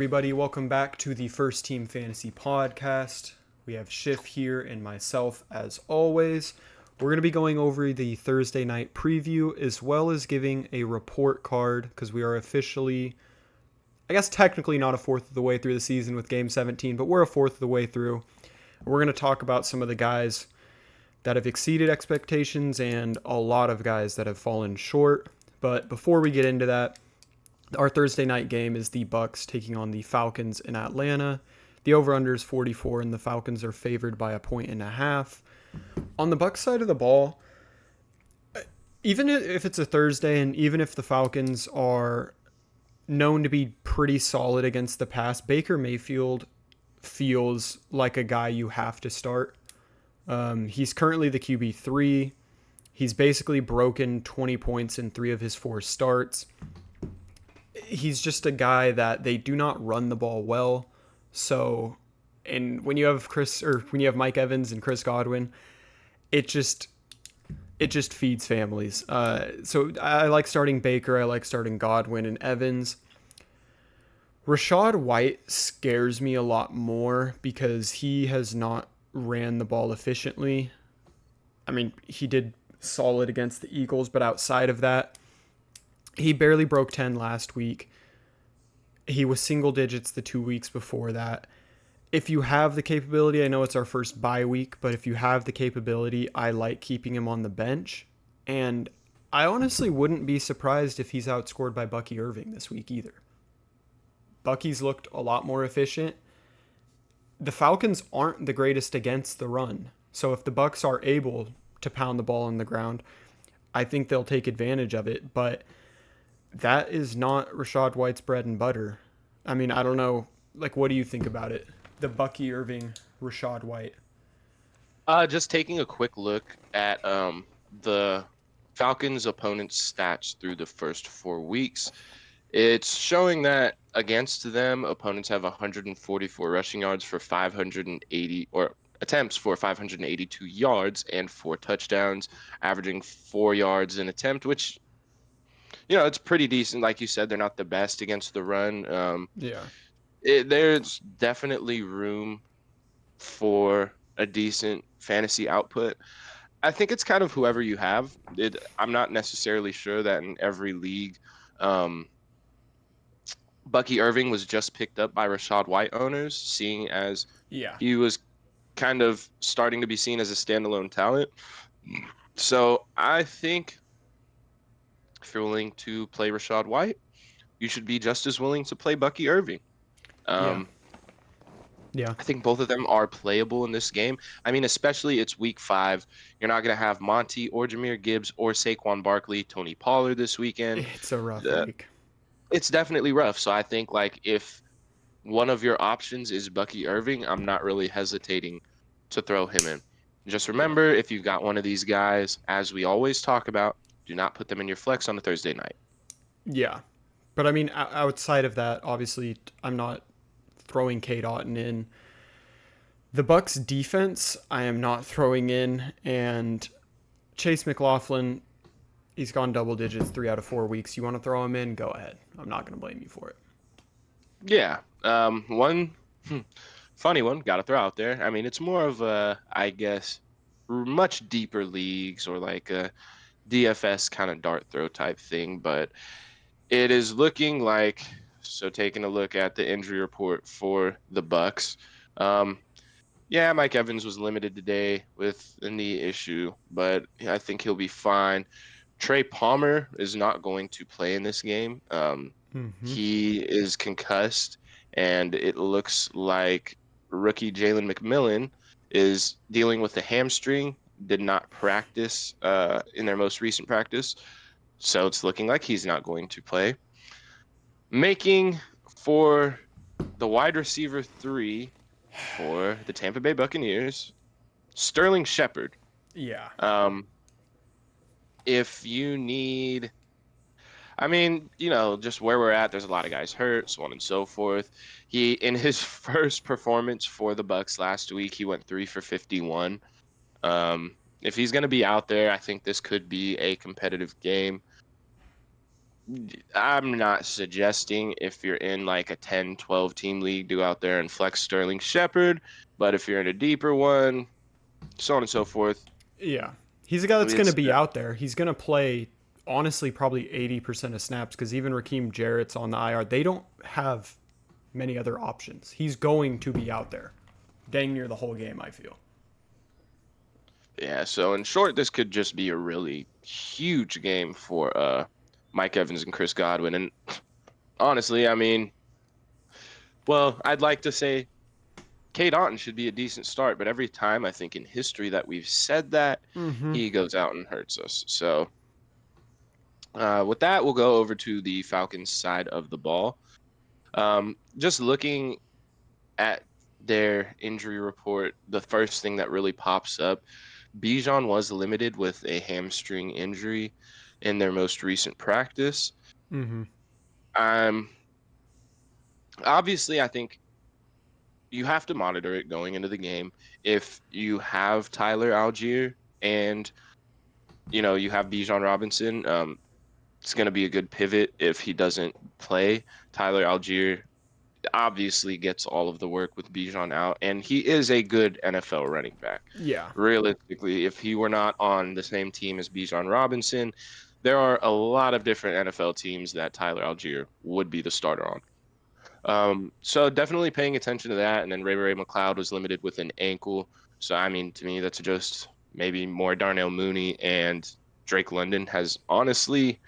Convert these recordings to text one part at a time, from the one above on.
Everybody, welcome back to the First Team Fantasy Podcast. We have Schiff here and myself as always. We're going to be going over the Thursday night preview as well as giving a report card because we are officially, I guess technically not a fourth of the way through the season with Game 17, but we're a fourth of the way through. We're going to talk about some of the guys that have exceeded expectations and a lot of guys that have fallen short. But before we get into that, our Thursday night game is the Bucks taking on the Falcons in Atlanta. The over-under is 44, and the Falcons are favored by 1.5 points. On the Bucks side of the ball, even if it's a Thursday and even if the Falcons are known to be pretty solid against the pass, Baker Mayfield feels like a guy you have to start. He's currently the QB3. He's basically broken 20 points in 3 of his 4 starts. He's just a guy that they do not run the ball well. So, and when you have Mike Evans and Chris Godwin, it just feeds families. So I like starting Baker. I like starting Godwin and Evans. Rashad White scares me a lot more because he has not ran the ball efficiently. I mean, he did solid against the Eagles, but outside of that, he barely broke 10 last week. He was single digits the 2 weeks before that. If you have the capability, I know it's our first bye week, but if you have the capability, I like keeping him on the bench. And I honestly wouldn't be surprised if he's outscored by Bucky Irving this week either. Bucky's looked a lot more efficient. The Falcons aren't the greatest against the run. So if the Bucks are able to pound the ball on the ground, I think they'll take advantage of it. But that is not Rashad White's bread and butter. I mean, I don't know. Like, what do you think about it? The Bucky Irving, Rashad White. Just taking a quick look at the Falcons' opponents' stats through the first 4 weeks. It's showing that against them, opponents have 144 rushing yards for 580 or attempts for 582 yards and 4 touchdowns, averaging 4 yards an attempt, which it's pretty decent. Like you said, they're not the best against the run. Yeah. There's definitely room for a decent fantasy output. I think it's kind of whoever you have. I'm not necessarily sure that in every league, um, Bucky Irving was just picked up by Rashad White owners, seeing as Yeah. he was kind of starting to be seen as a standalone talent. So I think if you're willing to play Rashad White, you should be just as willing to play Bucky Irving. Yeah. Um, Yeah. I think both of them are playable in this game. I mean, especially it's week 5. You're not going to have Monty or Jahmyr Gibbs or Saquon Barkley, Tony Pollard this weekend. It's a rough Uh, week. it's definitely rough. So I think like if one of your options is Bucky Irving, I'm not really hesitating to throw him in. Just Yeah. remember, if you've got one of these guys, as we always talk about, do not put them in your flex on a Thursday night. Yeah. But I mean, outside of that, obviously, I'm not throwing Kate Otten in. The Bucks defense, I am not throwing in, and Chase McLaughlin, he's gone double digits 3 out of 4 weeks. You want to throw him in? Go ahead. I'm not going to blame you for it. Yeah. One funny one, got to throw out there. I mean, it's more of a, I guess, much deeper leagues or like a DFS kind of dart throw type thing, but it is looking like, so taking a look at the injury report for the Bucks. Um, yeah, Mike Evans was limited today with a knee issue, but I think he'll be fine. Trey Palmer is not going to play in this game. Mm-hmm. He is concussed, and it looks like rookie Jalen McMillan is dealing with a hamstring, did not practice in their most recent practice. So it's looking like he's not going to play. Making for the wide receiver 3 for the Tampa Bay Buccaneers, Sterling Shepard. Yeah. Um, if you need, I mean, just where we're at, there's a lot of guys hurt, so on and so forth. He, in his first performance for the Bucks last week, he went 3 for 51. If he's going to be out there, I think this could be a competitive game. I'm not suggesting if you're in like a 10, 12 team league, go out there and flex Sterling Shepard. But if you're in a deeper one, so on and so forth, Yeah. He's a guy that's going to it's be out there. He's going to play, honestly, probably 80% of snaps because even Raheem Jarrett's on the IR. They don't have many other options. He's going to be out there dang near the whole game, I feel. yeah. So in short, this could just be a really huge game for Mike Evans and Chris Godwin. And honestly, I mean, well, I'd like to say Kate Otten should be a decent start, but every time I think in history that we've said that, Mm-hmm. he goes out and hurts us. So with that, we'll go over to the Falcons side of the ball. Just looking at their injury report, the first thing that really pops up, Bijan was limited with a hamstring injury in their most recent practice. Mm-hmm. Um, Obviously, I think you have to monitor it going into the game. If you have Tyler Algier and you have Bijan Robinson, it's going to be a good pivot if he doesn't play. Tyler Algier obviously gets all of the work with Bijan out, and he is a good NFL running back. Yeah. Realistically, if he were not on the same team as Bijan Robinson, there are a lot of different NFL teams that Tyler Algier would be the starter on. So definitely paying attention to that. And then Ray McLeod was limited with an ankle. So I mean, to me, that's just maybe more Darnell Mooney, and Drake London has honestly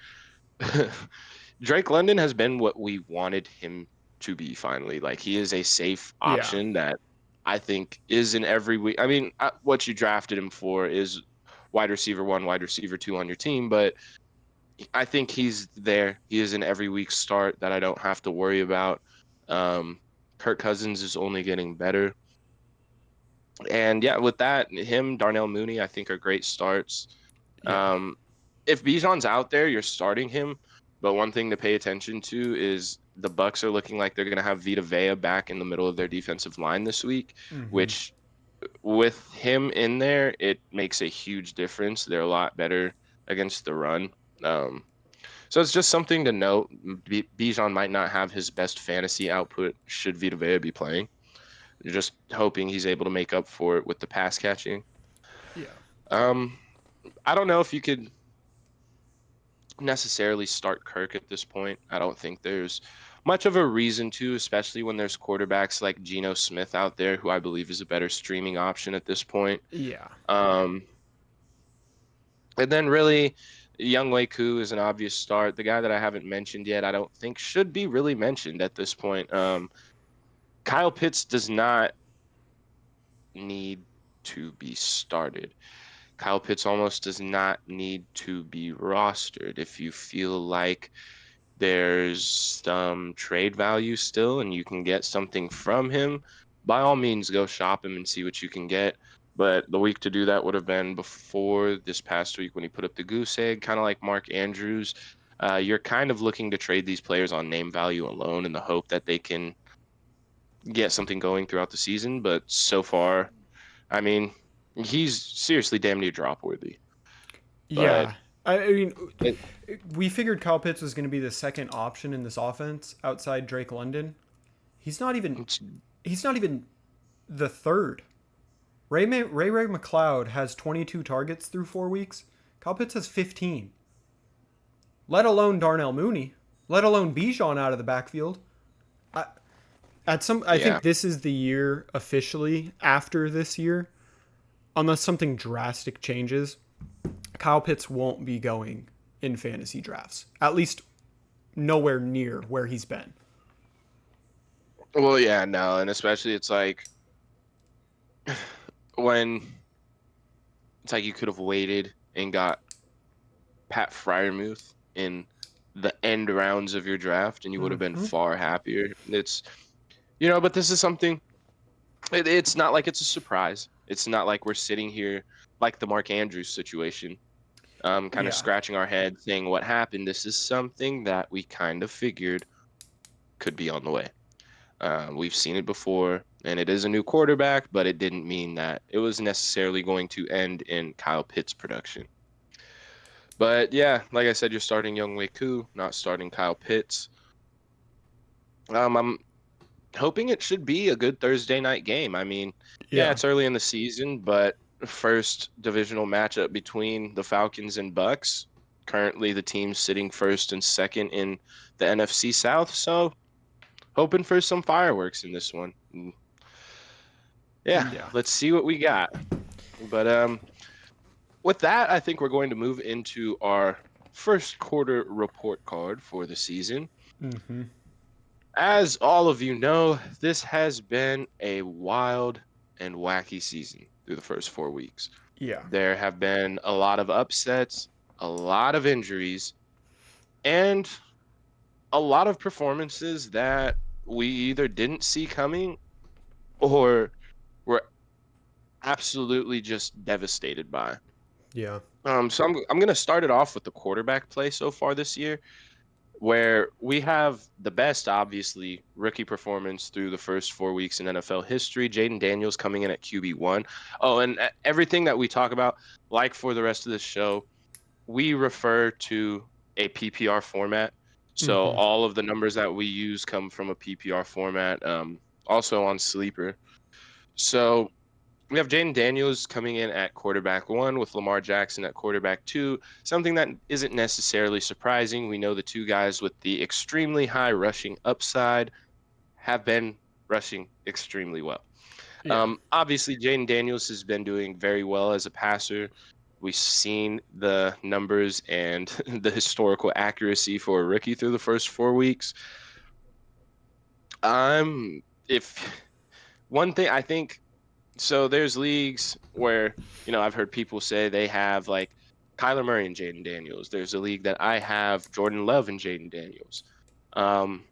Drake London has been what we wanted him to be finally. Like he is a safe Yeah. option that I think is in every week. I mean, what you drafted him for is wide receiver one, wide receiver two on your team, but I think he's there. He is an every week start that I don't have to worry about. Um, Kirk Cousins is only getting better. And yeah, with that, him, Darnell Mooney, I think are great starts. Yeah. Um, if Bijan's out there, you're starting him. But one thing to pay attention to is the Bucks are looking like they're going to have Vita Vea back in the middle of their defensive line this week, Mm-hmm. which with him in there, it makes a huge difference. They're a lot better against the run. Um, so it's just something to note. Bijan might not have his best fantasy output should Vita Vea be playing. You're just hoping he's able to make up for it with the pass catching. Yeah. Um, I don't know if you could necessarily start Kirk at this point. I don't think there's much of a reason to, especially when there's quarterbacks like Geno Smith out there, who I believe is a better streaming option at this point. Yeah. Um, and then really, Young Wei Koo is an obvious start. The guy that I haven't mentioned yet, I don't think should be really mentioned at this point. Kyle Pitts does not need to be started. Kyle Pitts almost does not need to be rostered. If you feel like there's some trade value still and you can get something from him, by all means go shop him and see what you can get. But the week to do that would have been before this past week when he put up the goose egg, kind of like Mark Andrews. You're kind of looking to trade these players on name value alone in the hope that they can get something going throughout the season. But so far, I mean, he's seriously damn near drop worthy. But Yeah. I mean, it, we figured Kyle Pitts was going to be the second option in this offense outside Drake London. He's not even. it's He's not even the third. Ray McLeod has 22 targets through 4 weeks. Kyle Pitts has 15. Let alone Darnell Mooney. Let alone Bijan out of the backfield. I, I yeah. think this is the year officially after this year, unless something drastic changes. Kyle Pitts won't be going in fantasy drafts. At least nowhere near where he's been. Well, yeah, no, and especially it's like when it's like you could have waited and got Pat Fryermuth in the end rounds of your draft, and you would have been Mm-hmm. far happier. But this is something. It's not like it's a surprise. It's not like we're sitting here like the Mark Andrews situation, kind of Yeah. scratching our head, saying what happened. This is something that we kind of figured could be on the way. We've seen it before, and it is a new quarterback, but it didn't mean that it was necessarily going to end in Kyle Pitts' production. But yeah, like I said, you're starting Young Wei Koo, not starting Kyle Pitts. I'm hoping it should be a good Thursday night game. I mean, yeah, Yeah. it's early in the season, but first divisional matchup between the Falcons and Bucks. Currently, the team's sitting first and second in the NFC South, so hoping for some fireworks in this one. Yeah, Yeah. let's see what we got. But with that, I think we're going to move into our first quarter report card for the season. Mm-hmm. As all of you know, this has been a wild and wacky season through the first 4 weeks. Yeah. There have been a lot of upsets, a lot of injuries, and a lot of performances that we either didn't see coming or were absolutely just devastated by. Yeah. So I'm going to start it off with the quarterback play so far this year, where we have the best, obviously, rookie performance through the first 4 weeks in NFL history. Jaden Daniels coming in at QB1. Oh, and everything that we talk about, like for the rest of this show, we refer to a PPR format. So Mm-hmm. all of the numbers that we use come from a PPR format, also on Sleeper. So we have Jaden Daniels coming in at quarterback one with Lamar Jackson at quarterback two, something that isn't necessarily surprising. We know the two guys with the extremely high rushing upside have been rushing extremely well. Yeah. Obviously, Jaden Daniels has been doing very well as a passer. We've seen the numbers and the historical accuracy for a rookie through the first 4 weeks. If one thing I think so there's leagues where, I've heard people say they have like Kyler Murray and Jaden Daniels. There's a league that I have Jordan Love and Jaden Daniels. Um,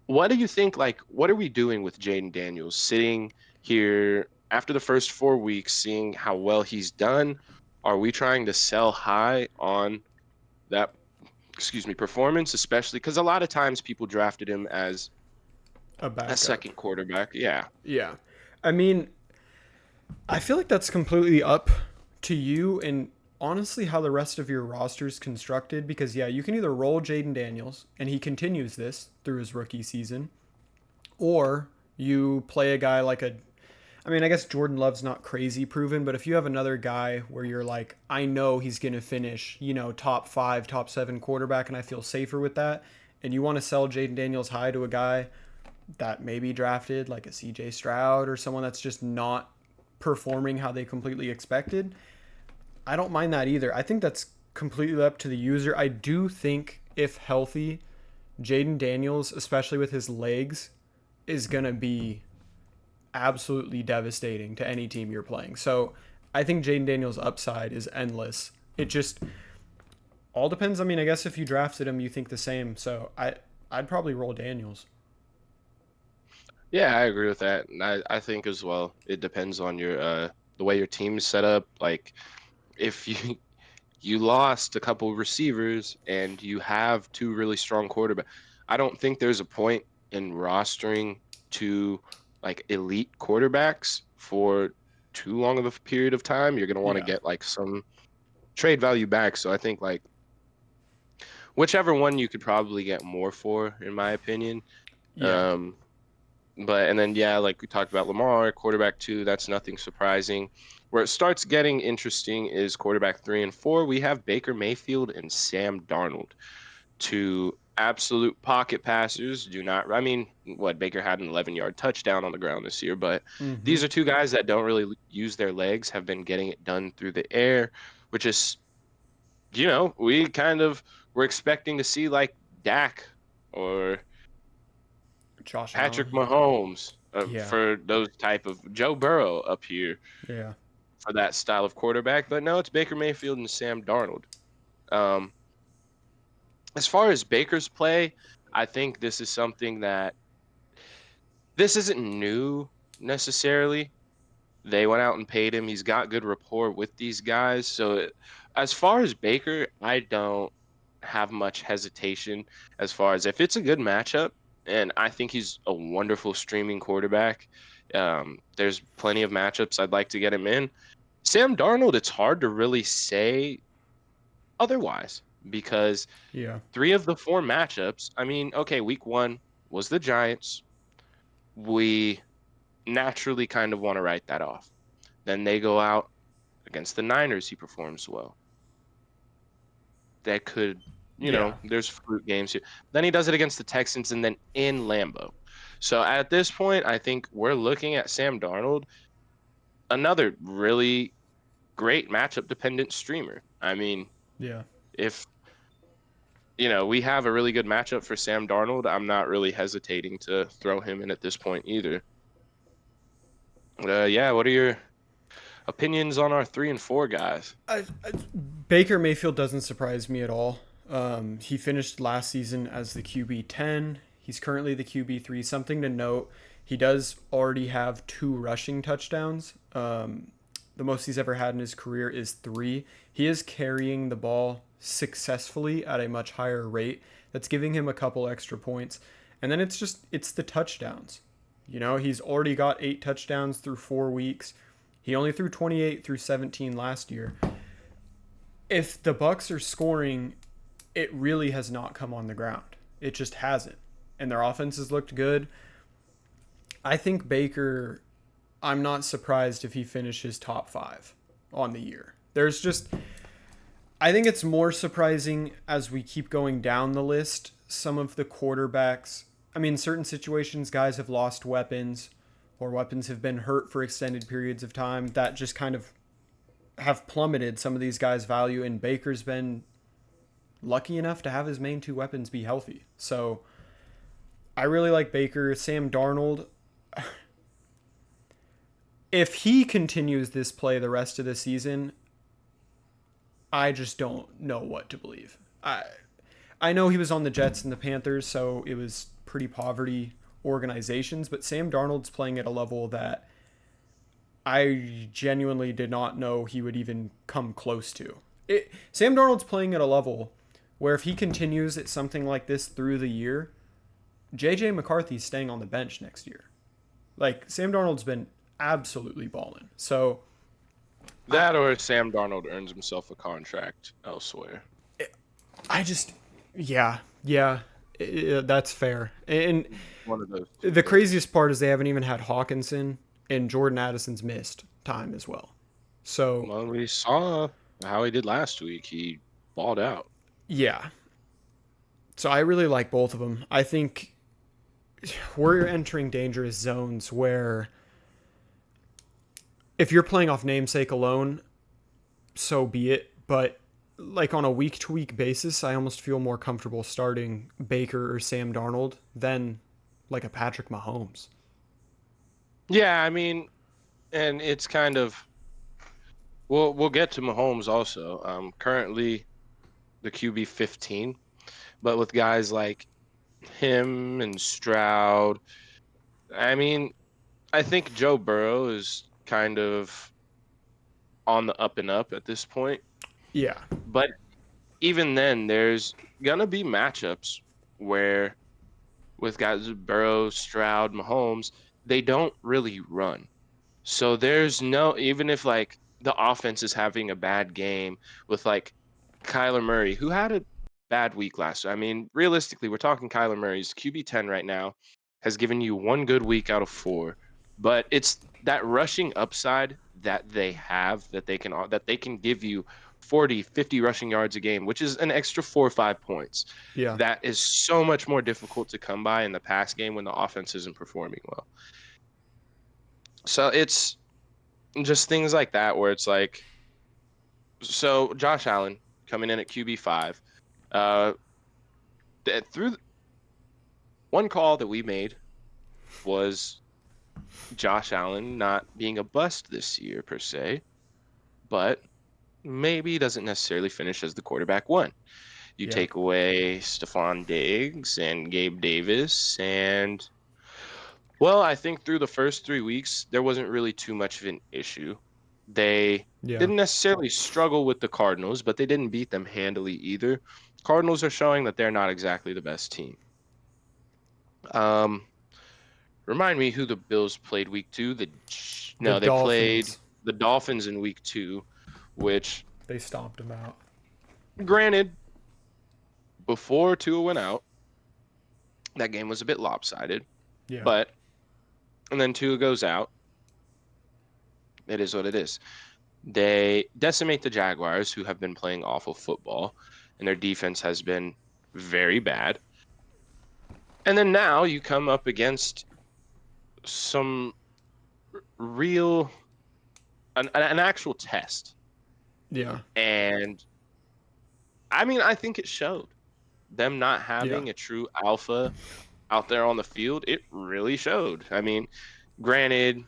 what do you think? Like, what are we doing with Jaden Daniels sitting here after the first 4 weeks, seeing how well he's done? Are we trying to sell high on that, performance, especially because a lot of times people drafted him as A a backup. second quarterback? Yeah. Yeah. I mean, I feel like that's completely up to you and honestly how the rest of your roster is constructed because yeah, you can either roll Jaden Daniels and he continues this through his rookie season, or you play a guy like a I mean, I guess Jordan Love's not crazy proven, but if you have another guy where you're like, I know he's going to finish, top 5, top 7 quarterback, and I feel safer with that, and you want to sell Jaden Daniels high to a guy that maybe drafted like a CJ Stroud or someone that's just not performing how they completely expected, I don't mind that either. I think that's completely up to the user. I do think if healthy, Jaden Daniels, especially with his legs, is going to be absolutely devastating to any team you're playing. So I think Jaden Daniels' upside is endless. It just all depends. I mean, I guess if you drafted him, you think the same. So I'd probably roll Daniels. Yeah, I agree with that. And I think as well, it depends on your the way your team is set up. Like if you you lost a couple receivers and you have two really strong quarterbacks, I don't think there's a point in rostering two like elite quarterbacks for too long of a period of time. You're gonna want to Yeah. get like some trade value back. So I think like whichever one you could probably get more for, in my opinion. Yeah. Um, But and then yeah, like we talked about Lamar, quarterback two, that's nothing surprising. Where it starts getting interesting is quarterback three and four. We have Baker Mayfield and Sam Darnold, two absolute pocket passers. Do not, I mean, what Baker had an 11-yard touchdown on the ground this year, but Mm-hmm. these are two guys that don't really use their legs, have been getting it done through the air, which is, we kind of were expecting to see like Dak or Josh Patrick Allen. Mahomes Yeah. for those type of Joe Burrow up here Yeah. for that style of quarterback. But no, it's Baker Mayfield and Sam Darnold. Um, as far as Baker's play, I think this is something that this isn't new necessarily. They went out and paid him. He's got good rapport with these guys. So as far as Baker, I don't have much hesitation as far as if it's a good matchup, and I think he's a wonderful streaming quarterback. There's plenty of matchups I'd like to get him in. Sam Darnold, it's hard to really say otherwise, because Yeah. 3 of the 4 matchups, I mean, okay, week 1 was the Giants. We naturally kind of want to write that off. Then they go out against the Niners, he performs well. That could, Yeah. there's fruit games here. Then he does it against the Texans and then in Lambeau. So at this point, I think we're looking at Sam Darnold, another really great matchup dependent streamer. I mean, Yeah. if we have a really good matchup for Sam Darnold, I'm not really hesitating to throw him in at this point either. Yeah, what are your opinions on our 3 and 4 guys? Baker Mayfield doesn't surprise me at all. He finished last season as the QB 10. He's currently the QB 3. Something to note: he does already have 2 rushing touchdowns. The most he's ever had in his career is 3. He is carrying the ball successfully at a much higher rate. That's giving him a couple extra points. And then it's the touchdowns. He's already got 8 touchdowns through 4 weeks. He only threw 28 through 17 last year. If the Bucs are scoring, it really has not come on the ground. It just hasn't. And their offense has looked good. I think Baker, I'm not surprised if he finishes top 5 on the year. I think it's more surprising as we keep going down the list. Some of the quarterbacks, I mean, certain situations, guys have lost weapons or weapons have been hurt for extended periods of time that just kind of have plummeted some of these guys' value. And Baker's been lucky enough to have his main 2 weapons be healthy. So I really like Baker. Sam Darnold, if he continues this play the rest of the season, I just don't know what to believe. I know he was on the Jets and the Panthers, so it was pretty poverty organizations, but Sam Darnold's playing at a level that I genuinely did not know he would even come close to. Sam Darnold's playing at a level where if he continues at something like this through the year, JJ McCarthy's staying on the bench next year. Like, Sam Darnold's been absolutely balling. So That or Sam Darnold earns himself a contract elsewhere. I just, yeah, that's fair. And One of those. the craziest part is they haven't even had Hawkinson, and Jordan Addison's missed time as well. So, Well, we saw how he did last week. He balled out. yeah. So I really like both of them. I think we're entering dangerous zones where if you're playing off namesake alone, so be it. But like on a week to week basis, I almost feel more comfortable starting Baker or Sam Darnold than like a Patrick Mahomes. Yeah, I mean, and it's kind of we'll get to Mahomes also. Currently the QB 15, but with guys like him and Stroud, I mean, I think Joe Burrow is kind of on the up and up at this point. Yeah. But even then, there's gonna be matchups where with guys like Burrow, Stroud, Mahomes, they don't really run. So there's no, even if like the offense is having a bad game with like Kyler Murray, who had a bad week last year. I mean, realistically, we're talking Kyler Murray's QB 10 right now, has given you 1 good week out of 4, but it's that rushing upside that they have that they can give you 40, 50 rushing yards a game, which is an extra 4 or 5 points. Yeah. That is so much more difficult to come by in the pass game when the offense isn't performing well. So it's just things like that where it's like, so Josh Allen coming in at QB5, uh, through one call that we made was Josh Allen not being a bust this year per se, but maybe he doesn't necessarily finish as the quarterback 1. You Yeah. take away Stephon Diggs and Gabe Davis, and well, I think through the first 3 weeks, there wasn't really too much of an issue. They Yeah. didn't necessarily struggle with the Cardinals, but they didn't beat them handily either. Cardinals are showing that they're not exactly the best team. Um, Remind me who the Bills played week 2. The No, they played Dolphins, the Dolphins in week 2, which they stomped him out. Granted, before Tua went out, that game was a bit lopsided. Yeah. But and then Tua goes out. It is what it is. They decimate the Jaguars, who have been playing awful football, and their defense has been very bad. And then now you come up against some real, an actual test. Yeah. And I mean, I think it showed. Them not Yeah. having a true alpha out there on the field, it really showed. I mean, granted,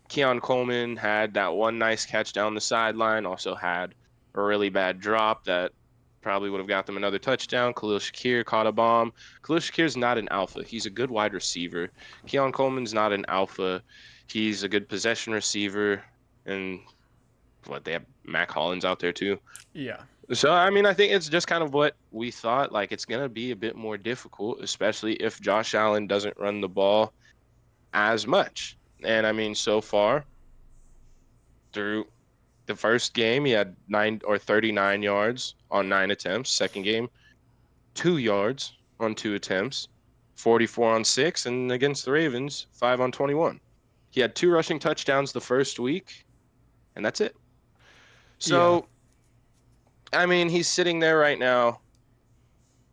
Keon Coleman had that one nice catch down the sideline, also had a really bad drop that probably would have got them another touchdown. Khalil Shakir caught a bomb. Khalil Shakir's not an alpha. He's a good wide receiver. Keon Coleman's not an alpha. He's a good possession receiver. And what, they have Mac Hollins out there too. Yeah. So, I mean, I think it's just kind of what we thought. Like, it's going to be a bit more difficult, especially if Josh Allen doesn't run the ball as much. And I mean, so far, through the first game, he had 39 yards on 9 attempts. Second game, 2 yards on 2 attempts, 44 on 6, and against the Ravens, 5 on 21. He had 2 rushing touchdowns the first week, and that's it. Yeah. So, I mean, he's sitting there right now,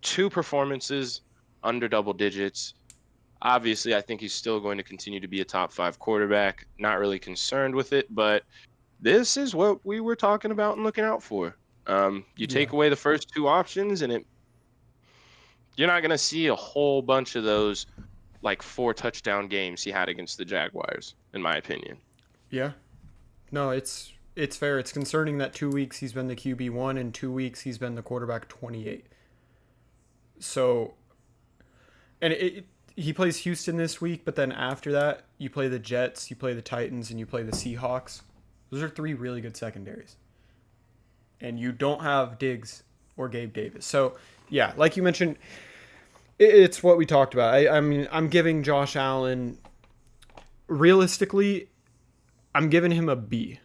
2 performances under double digits. Obviously, I think he's still going to continue to be a top 5 quarterback. Not really concerned with it, but this is what we were talking about and looking out for. You Yeah. take away the first 2 options, and you're not going to see a whole bunch of those like 4 touchdown games he had against the Jaguars, in my opinion. Yeah. No, it's fair. It's concerning that 2 weeks he's been the QB1 and 2 weeks he's been the quarterback 28. So, and he plays Houston this week, but then after that you play the Jets, you play the Titans, and you play the Seahawks. Those are 3 really good secondaries, and you don't have Diggs or Gabe Davis. So yeah, like you mentioned, it's what we talked about. I mean, I'm giving Josh Allen, realistically, I'm giving him a B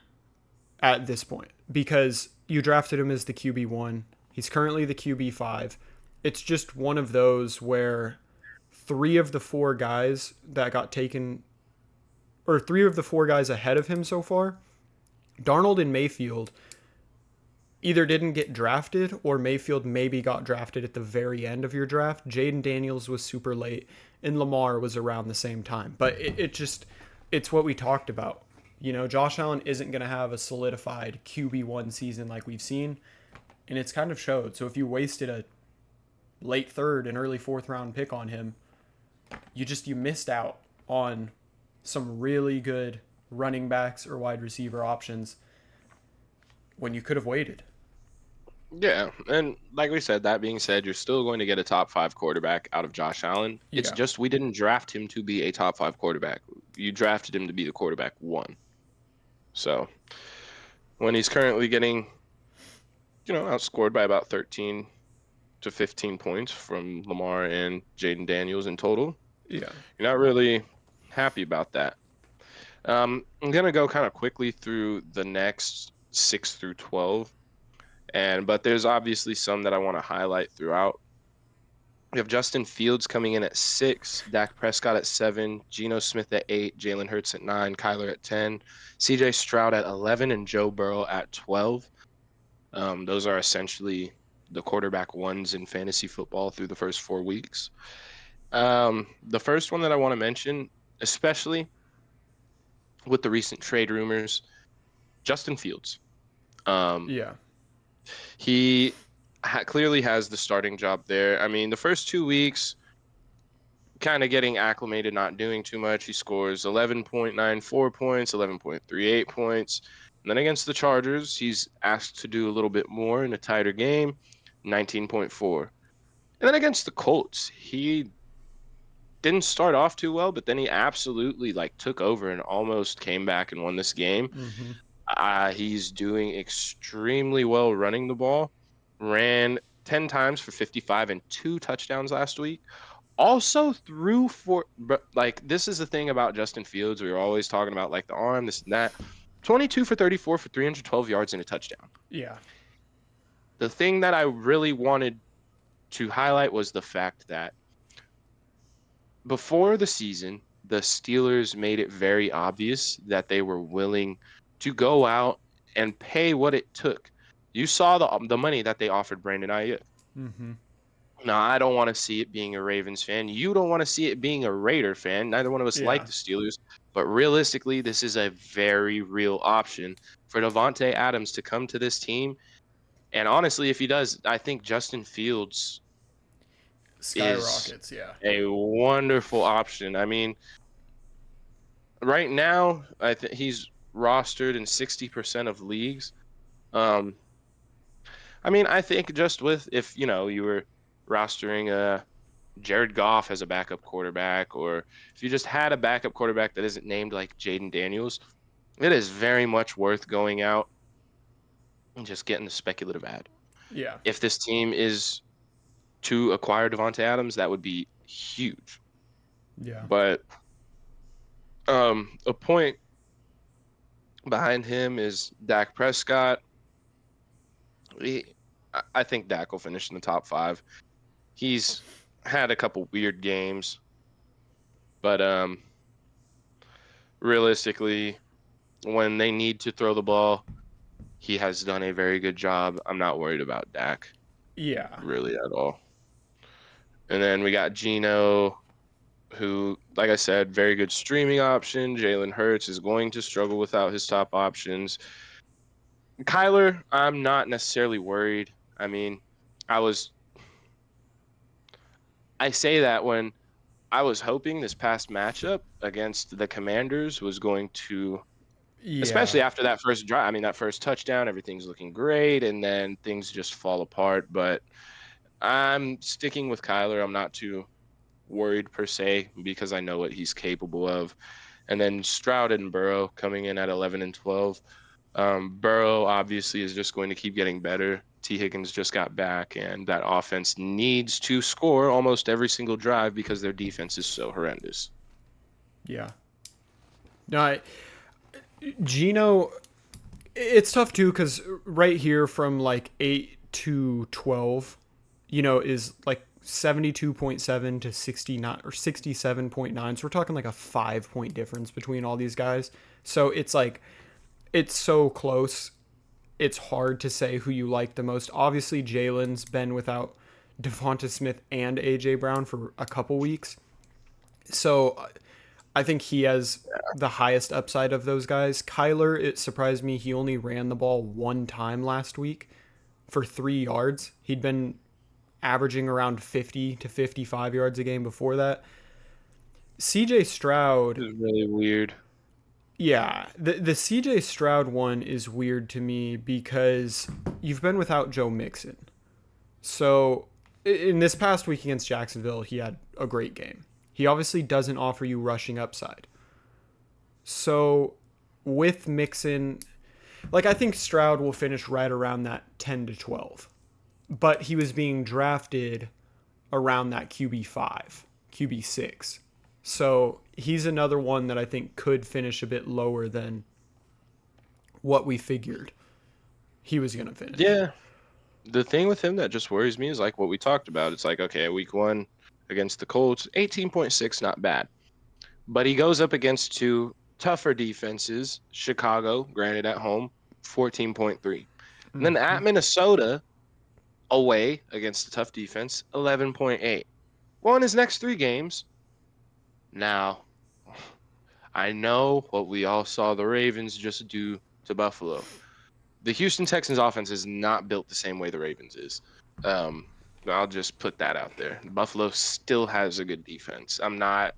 at this point because you drafted him as the QB1. He's currently the QB5. It's just one of those where 3 of the 4 guys that got taken, or 3 of the 4 guys ahead of him so far, Darnold and Mayfield either didn't get drafted or Mayfield maybe got drafted at the very end of your draft. Jaden Daniels was super late and Lamar was around the same time. But it's what we talked about. You know, Josh Allen isn't going to have a solidified QB1 season like we've seen, and it's kind of showed. So if you wasted a late third and early fourth round pick on him, you missed out on some really good running backs or wide receiver options when you could have waited. Yeah, and like we said, that being said, you're still going to get a top 5 quarterback out of Josh Allen. It's Yeah. just we didn't draft him to be a top 5 quarterback. You drafted him to be the quarterback 1. So when he's currently getting, outscored by about 13 to 15 points from Lamar and Jaden Daniels in total, Yeah. you're not really happy about that. I'm going to go kind of quickly through the next 6 through 12. But there's obviously some that I want to highlight throughout. We have Justin Fields coming in at 6, Dak Prescott at 7, Geno Smith at 8, Jalen Hurts at 9, Kyler at 10, CJ Stroud at 11, and Joe Burrow at 12. Those are essentially the quarterback ones in fantasy football through the first 4 weeks. The first one that I want to mention, especially with the recent trade rumors, Justin Fields. Yeah. He clearly has the starting job there. I mean, the first 2 weeks, kind of getting acclimated, not doing too much. He scores 11.94 points, 11.38 points. And then against the Chargers, he's asked to do a little bit more in a tighter game, 19.4. And then against the Colts, he didn't start off too well, but then he absolutely took over and almost came back and won this game. Mm-hmm. He's doing extremely well running the ball. Ran 10 times for 55 and 2 touchdowns last week. Also threw for, but this is the thing about Justin Fields. We were always talking about the arm, this and that. 22 for 34 for 312 yards and a touchdown. Yeah. the thing that I really wanted to highlight was the fact that before the season, the Steelers made it very obvious that they were willing to go out and pay what it took. You saw the money that they offered Brandon Ayuk. Mm-hmm. Now, I don't want to see it being a Ravens fan. You don't want to see it being a Raider fan. Neither one of us like Yeah. the Steelers. But realistically, this is a very real option for Devontae Adams to come to this team. And honestly, if he does, I think Justin Fields is Skyrockets, yeah. a wonderful option. I mean, right now, I think he's rostered in 60% of leagues. Um, I mean, I think just with if you were rostering Jared Goff as a backup quarterback, or if you just had a backup quarterback that isn't named like Jaden Daniels, it is very much worth going out and just getting the speculative ad. Yeah. If this team is to acquire Devontae Adams, that would be huge. Yeah. But a point behind him is Dak Prescott. I think Dak will finish in the top 5. He's had a couple weird games, but realistically, when they need to throw the ball, he has done a very good job. I'm not worried about Dak Yeah. really at all. And then we got Geno, who, like I said, very good streaming option. Jalen Hurts is going to struggle without his top options. Kyler, I'm not necessarily worried. I mean, I was I say that when I was hoping this past matchup against the Commanders was going to, Yeah. especially after that first drive. I mean, that first touchdown, everything's looking great, and then things just fall apart. But I'm sticking with Kyler. I'm not too worried per se because I know what he's capable of. And then Stroud and Burrow coming in at 11 and 12. Burrow obviously is just going to keep getting better. T. Higgins just got back, and that offense needs to score almost every single drive because their defense is so horrendous. Yeah. No, Gino, it's tough too because right here from like 8 to 12, is like 72.7 to 69 or 67.9. So we're talking like a 5 point difference between all these guys. So it's like, it's so close. It's hard to say who you like the most. Obviously, Jalen's been without Devonta Smith and AJ Brown for a couple weeks. So I think he has the highest upside of those guys. Kyler, it surprised me. He only ran the ball one time last week for 3 yards. He'd been averaging around 50 to 55 yards a game before that. CJ Stroud, This is really weird. yeah, the CJ Stroud one is weird to me because you've been without Joe Mixon. So in this past week against Jacksonville, he had a great game. He obviously doesn't offer you rushing upside. So with Mixon, like I think Stroud will finish right around that 10 to 12. But he was being drafted around that QB5, QB6. So he's another one that I think could finish a bit lower than what we figured he was going to finish. Yeah. The thing with him that just worries me is like what we talked about. It's like, okay, week 1 against the Colts, 18.6, not bad. But he goes up against 2 tougher defenses. Chicago, granted at home, 14.3. And then Mm-hmm. at Minnesota, away against a tough defense, 11.8. Well, in his next 3 games, now I know what we all saw the Ravens just do to Buffalo. The Houston Texans offense is not built the same way the Ravens is. Um, I'll just put that out there. Buffalo still has a good defense. I'm not,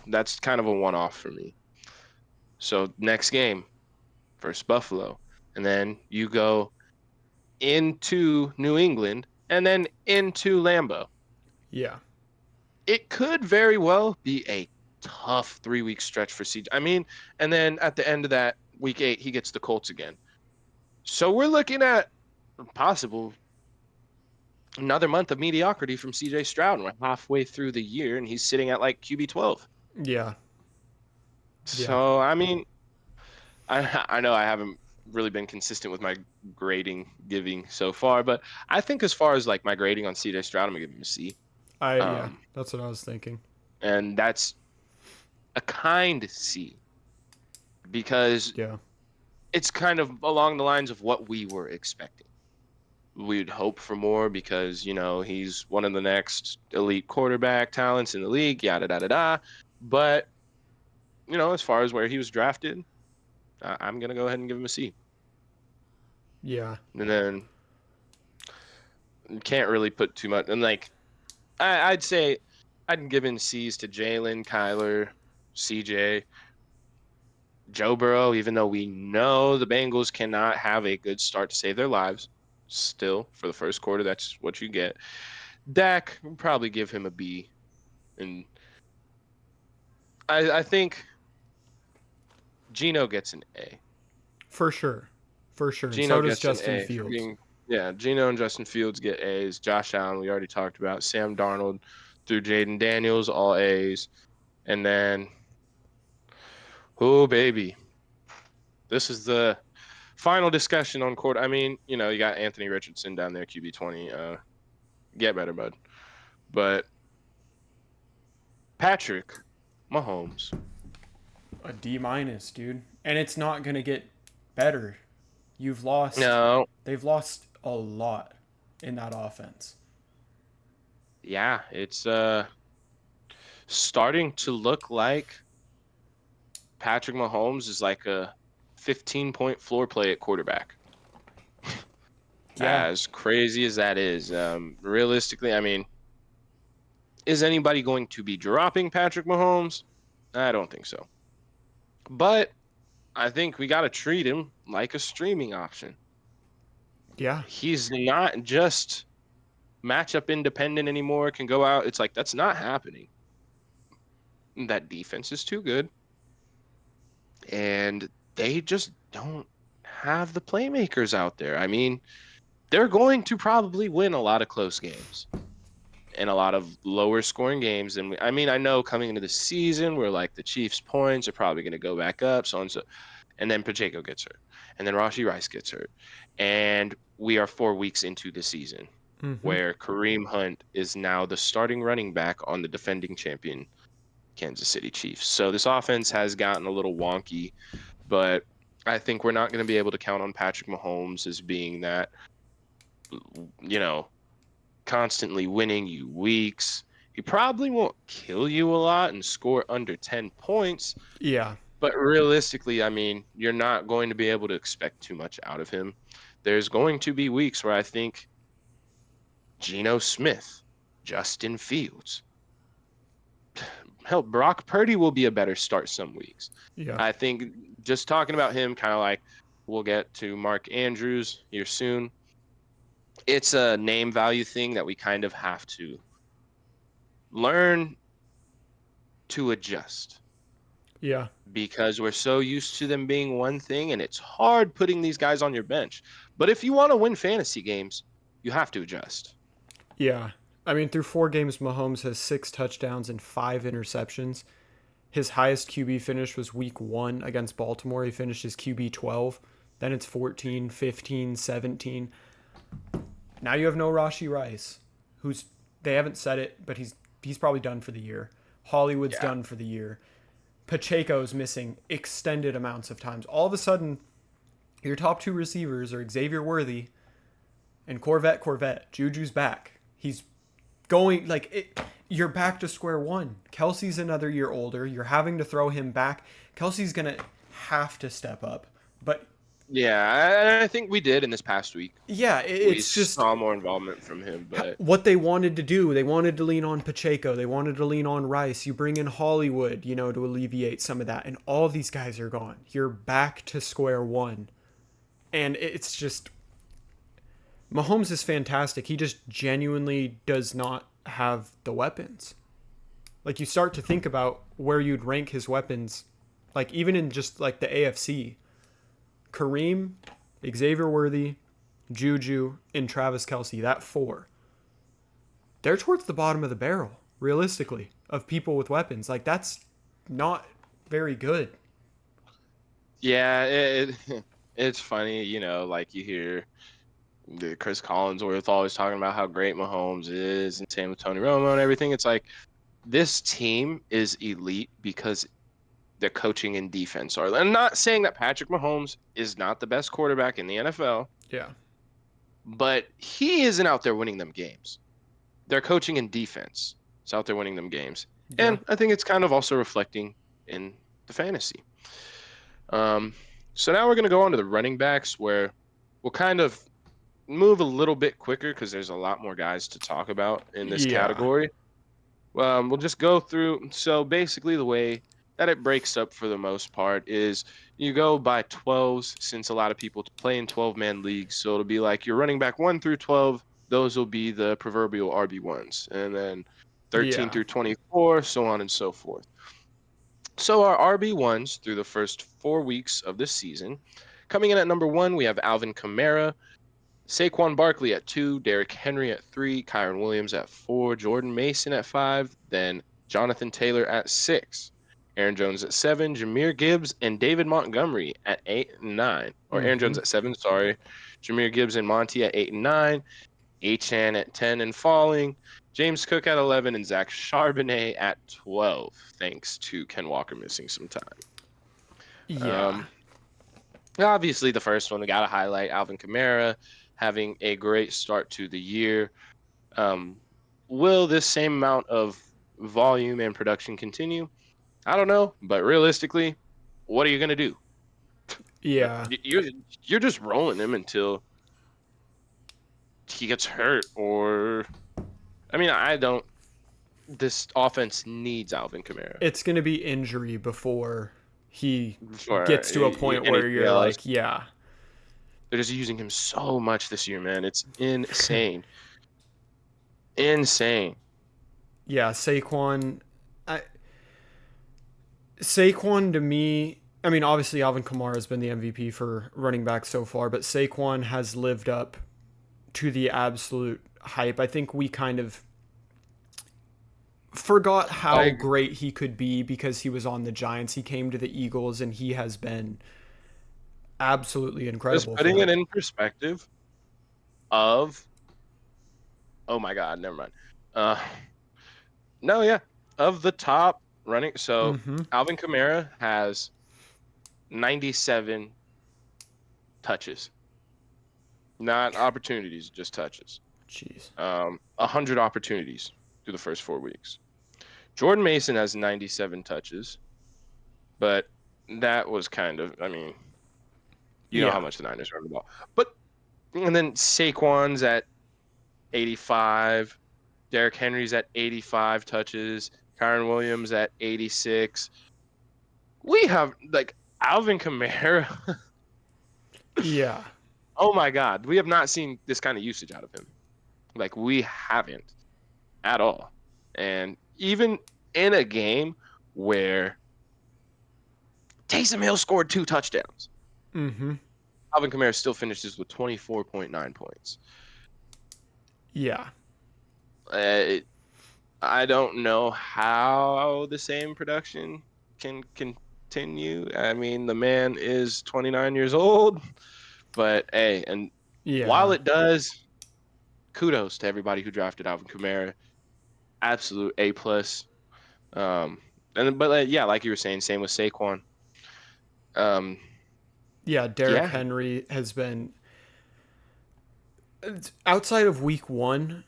that's kind of a one-off for me. So next game versus Buffalo, and then you go into New England and then into Lambeau. Yeah. It could very well be a tough 3-week stretch for CJ. I mean, and then at the end of that week 8, he gets the Colts again. So we're looking at possible another month of mediocrity from CJ Stroud. And we're halfway through the year and he's sitting at like QB 12. Yeah. Yeah. So, I mean, I know I haven't really been consistent with my grading giving so far, but I think as far as like my grading on CJ Stroud, I'm gonna give him a C. Yeah, Um, that's what I was thinking. and that's a kind C because Yeah. it's kind of along the lines of what we were expecting. We'd hope for more because, he's one of the next elite quarterback talents in the league, yada, da, da, da. But, as far as where he was drafted, I'm going to go ahead and give him a C. Yeah. And then can't really put too much. And like, I'd say I'd give in C's to Jalen, Kyler, CJ, Joe Burrow, even though we know the Bengals cannot have a good start to save their lives. Still, for the first quarter, that's what you get. Dak, probably give him a B. And I think Gino gets an A. For sure. For sure. And Gino so does gets an Justin A for Fields. being, yeah, Gino and Justin Fields get A's. Josh Allen, we already talked about. Sam Darnold through Jaden Daniels, all A's. And then, oh, baby. This is the final discussion on court. I mean, you got Anthony Richardson down there, QB 20. Get better, bud. But Patrick Mahomes. A D minus, dude. And it's not going to get better. You've lost. No, They've lost a lot in that offense. yeah, it's starting to look like Patrick Mahomes is like a 15-point floor play at quarterback. Yeah. As crazy as that is, realistically, I mean, is anybody going to be dropping Patrick Mahomes? I don't think so. But I think we got to treat him like a streaming option. Yeah. He's not just matchup independent anymore, can go out. It's like that's not happening. That defense is too good. And they just don't have the playmakers out there. I mean, they're going to probably win a lot of close games and a lot of lower scoring games. And I mean, I know coming into the season, we're like the Chiefs' points are probably going to go back up, so and so. And then Pacheco gets hurt, and then Rashi Rice gets hurt, and we are 4 weeks into the season Mm-hmm. where Kareem Hunt is now the starting running back on the defending champion Kansas City Chiefs. So this offense has gotten a little wonky, but I think we're not going to be able to count on Patrick Mahomes as being that, you know, constantly winning you weeks. He probably won't kill you a lot and score under 10 points, Yeah. but realistically, I mean, you're not going to be able to expect too much out of him. There's going to be weeks where I think Geno Smith, Justin Fields, hell, Brock Purdy will be a better start some weeks. Yeah. I think just talking about him, kind of like we'll get to Mark Andrews here soon. It's a name value thing that we kind of have to learn to adjust Yeah. because we're so used to them being one thing and it's hard putting these guys on your bench. But if you want to win fantasy games, you have to adjust. Yeah. I mean, through 4 games, Mahomes has 6 touchdowns and 5 interceptions. His highest QB finish was week 1 against Baltimore. He finished his QB 12. Then it's 14, 15, 17. Now you have no Rashi Rice, who's they haven't said it, but he's probably done for the year. Hollywood's Yeah. done for the year. Pacheco's missing extended amounts of times. All of a sudden, your top 2 receivers are Xavier Worthy and Corvette. Juju's back. He's going like it. You're back to square one. Kelsey's another year older. You're having to throw him back. Kelsey's gonna have to step up. But Yeah, I think we did in this past week. yeah, We it's just saw more involvement from him, but what they wanted to do. They wanted to lean on Pacheco. They wanted to lean on Rice. You bring in Hollywood, to alleviate some of that. And all these guys are gone. You're back to square one. And it's just Mahomes is fantastic. He just genuinely does not have the weapons. Like you start to think about where you'd rank his weapons, like even in just like the AFC. Kareem, Xavier Worthy, Juju, and Travis Kelsey, that 4. They're towards the bottom of the barrel, realistically, of people with weapons. Like that's not very good. yeah, it's funny, like you hear the Chris Collinsworth always talking about how great Mahomes is and same with Tony Romo and everything. It's like this team is elite because the coaching and defense are. I'm not saying that Patrick Mahomes is not the best quarterback in the NFL, Yeah. but he isn't out there winning them games. Their coaching and defense is out there winning them games. Yeah. And I think it's kind of also reflecting in the fantasy. Um, so now we're going to go on to the running backs where we'll kind of move a little bit quicker because there's a lot more guys to talk about in this Yeah. category. We'll just go through. So basically, the way that it breaks up for the most part is you go by 12s since a lot of people play in 12-man leagues. So it'll be like your running back 1 through 12. Those will be the proverbial RB1s. And then 13 Yeah. through 24, so on and so forth. So our RB1s through the first 4 weeks of this season. Coming in at number 1, we have Alvin Kamara, Saquon Barkley at 2, Derrick Henry at 3, Kyron Williams at 4, Jordan Mason at 5, then Jonathan Taylor at 6, Aaron Jones at 7, Jahmyr Gibbs and David Montgomery at 8 and 9. Or Aaron Mm-hmm. Jones at 7, sorry. Jahmyr Gibbs and Monty at 8 and 9, Achan at 10 and falling, James Cook at 11, and Zach Charbonnet at 12, thanks to Ken Walker missing some time. Yeah. Um, Obviously, the first one we got to highlight Alvin Kamara having a great start to the year. Um, will this same amount of volume and production continue? I don't know, but realistically, what are you going to do? Yeah. You're just rolling him until he gets hurt, or I mean, I don't. This offense needs Alvin Kamara It's going to be injury before he for gets to a point where anything you're else. like, yeah. They're just using him so much this year, man. It's insane, insane. Yeah, Saquon to me, I mean, obviously Alvin Kamara has been the MVP for running back so far, but Saquon has lived up to the absolute hype. I think we kind of forgot how Like great he could be because he was on the Giants. He came to the Eagles and he has been absolutely just incredible putting for it them. in perspective of, oh my God, never mind. Uh, no, yeah, of the top running. So Mm-hmm. Alvin Kamara has 97 touches, not opportunities, just touches. Jeez. 100 opportunities through the first 4 weeks. Jordan Mason has 97 touches, but that was kind of, I mean, you know how Yeah. much the Niners run the ball. But and then Saquon's at 85, Derrick Henry's at 85 touches, Kyron Williams at 86. We have like Alvin Kamara. Yeah. Oh my God, we have not seen this kind of usage out of him. Like we haven't at all. And even in a game where Taysom Hill scored 2 touchdowns, Mm-hmm. Alvin Kamara still finishes with 24.9 points. Yeah. Uh, I don't know how the same production can continue. I mean, the man is 29 years old, but hey, and while Yeah. it does, kudos to everybody who drafted Alvin Kamara. Absolute A plus. Um, yeah, like you were saying, same with Saquon. Um, Yeah. Derrick yeah, Henry has been outside of week one,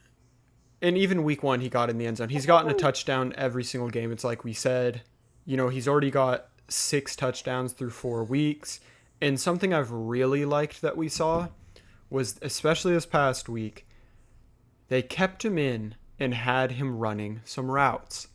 and even week one, he got in the end zone. He's gotten a touchdown every single game. It's like we said, he's already got 6 touchdowns through 4 weeks. And something I've really liked that we saw was, especially this past week, they kept him in and had him running some routes.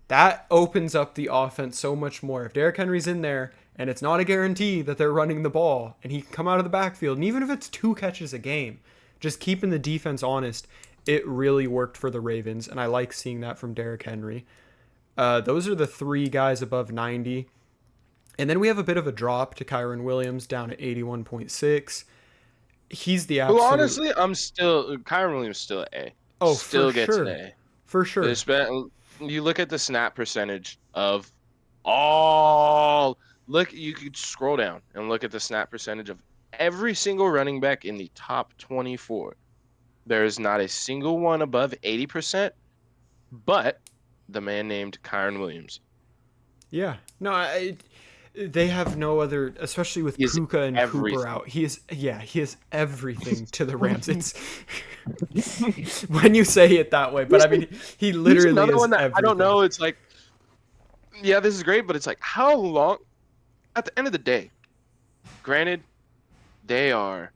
That opens up the offense so much more. If Derrick Henry's in there and it's not a guarantee that they're running the ball and he can come out of the backfield, and even if it's 2 catches a game, just keeping the defense honest, it really worked for the Ravens, and I like seeing that from Derrick Henry. Those are the 3 guys above 90. And then we have a bit of a drop to Kyron Williams down at 81.6. He's the who absolute. honestly, I'm still Kyron Williams still an A, Oh, for still gets an sure. A. For sure. You look at the snap percentage of all look, you could scroll down and look at the snap percentage of every single running back in the top 24. There is not a single one above 80%, but the man named Kyron Williams. Yeah. No, they have no other, especially with He is Puka and Cooper everything. out. He is everything to the Rams. It's when you say it that way, but He's, I mean, he he's literally another is one that I don't everything. know. It's like, yeah, this is great, but it's like, how long? At the end of the day, granted, they are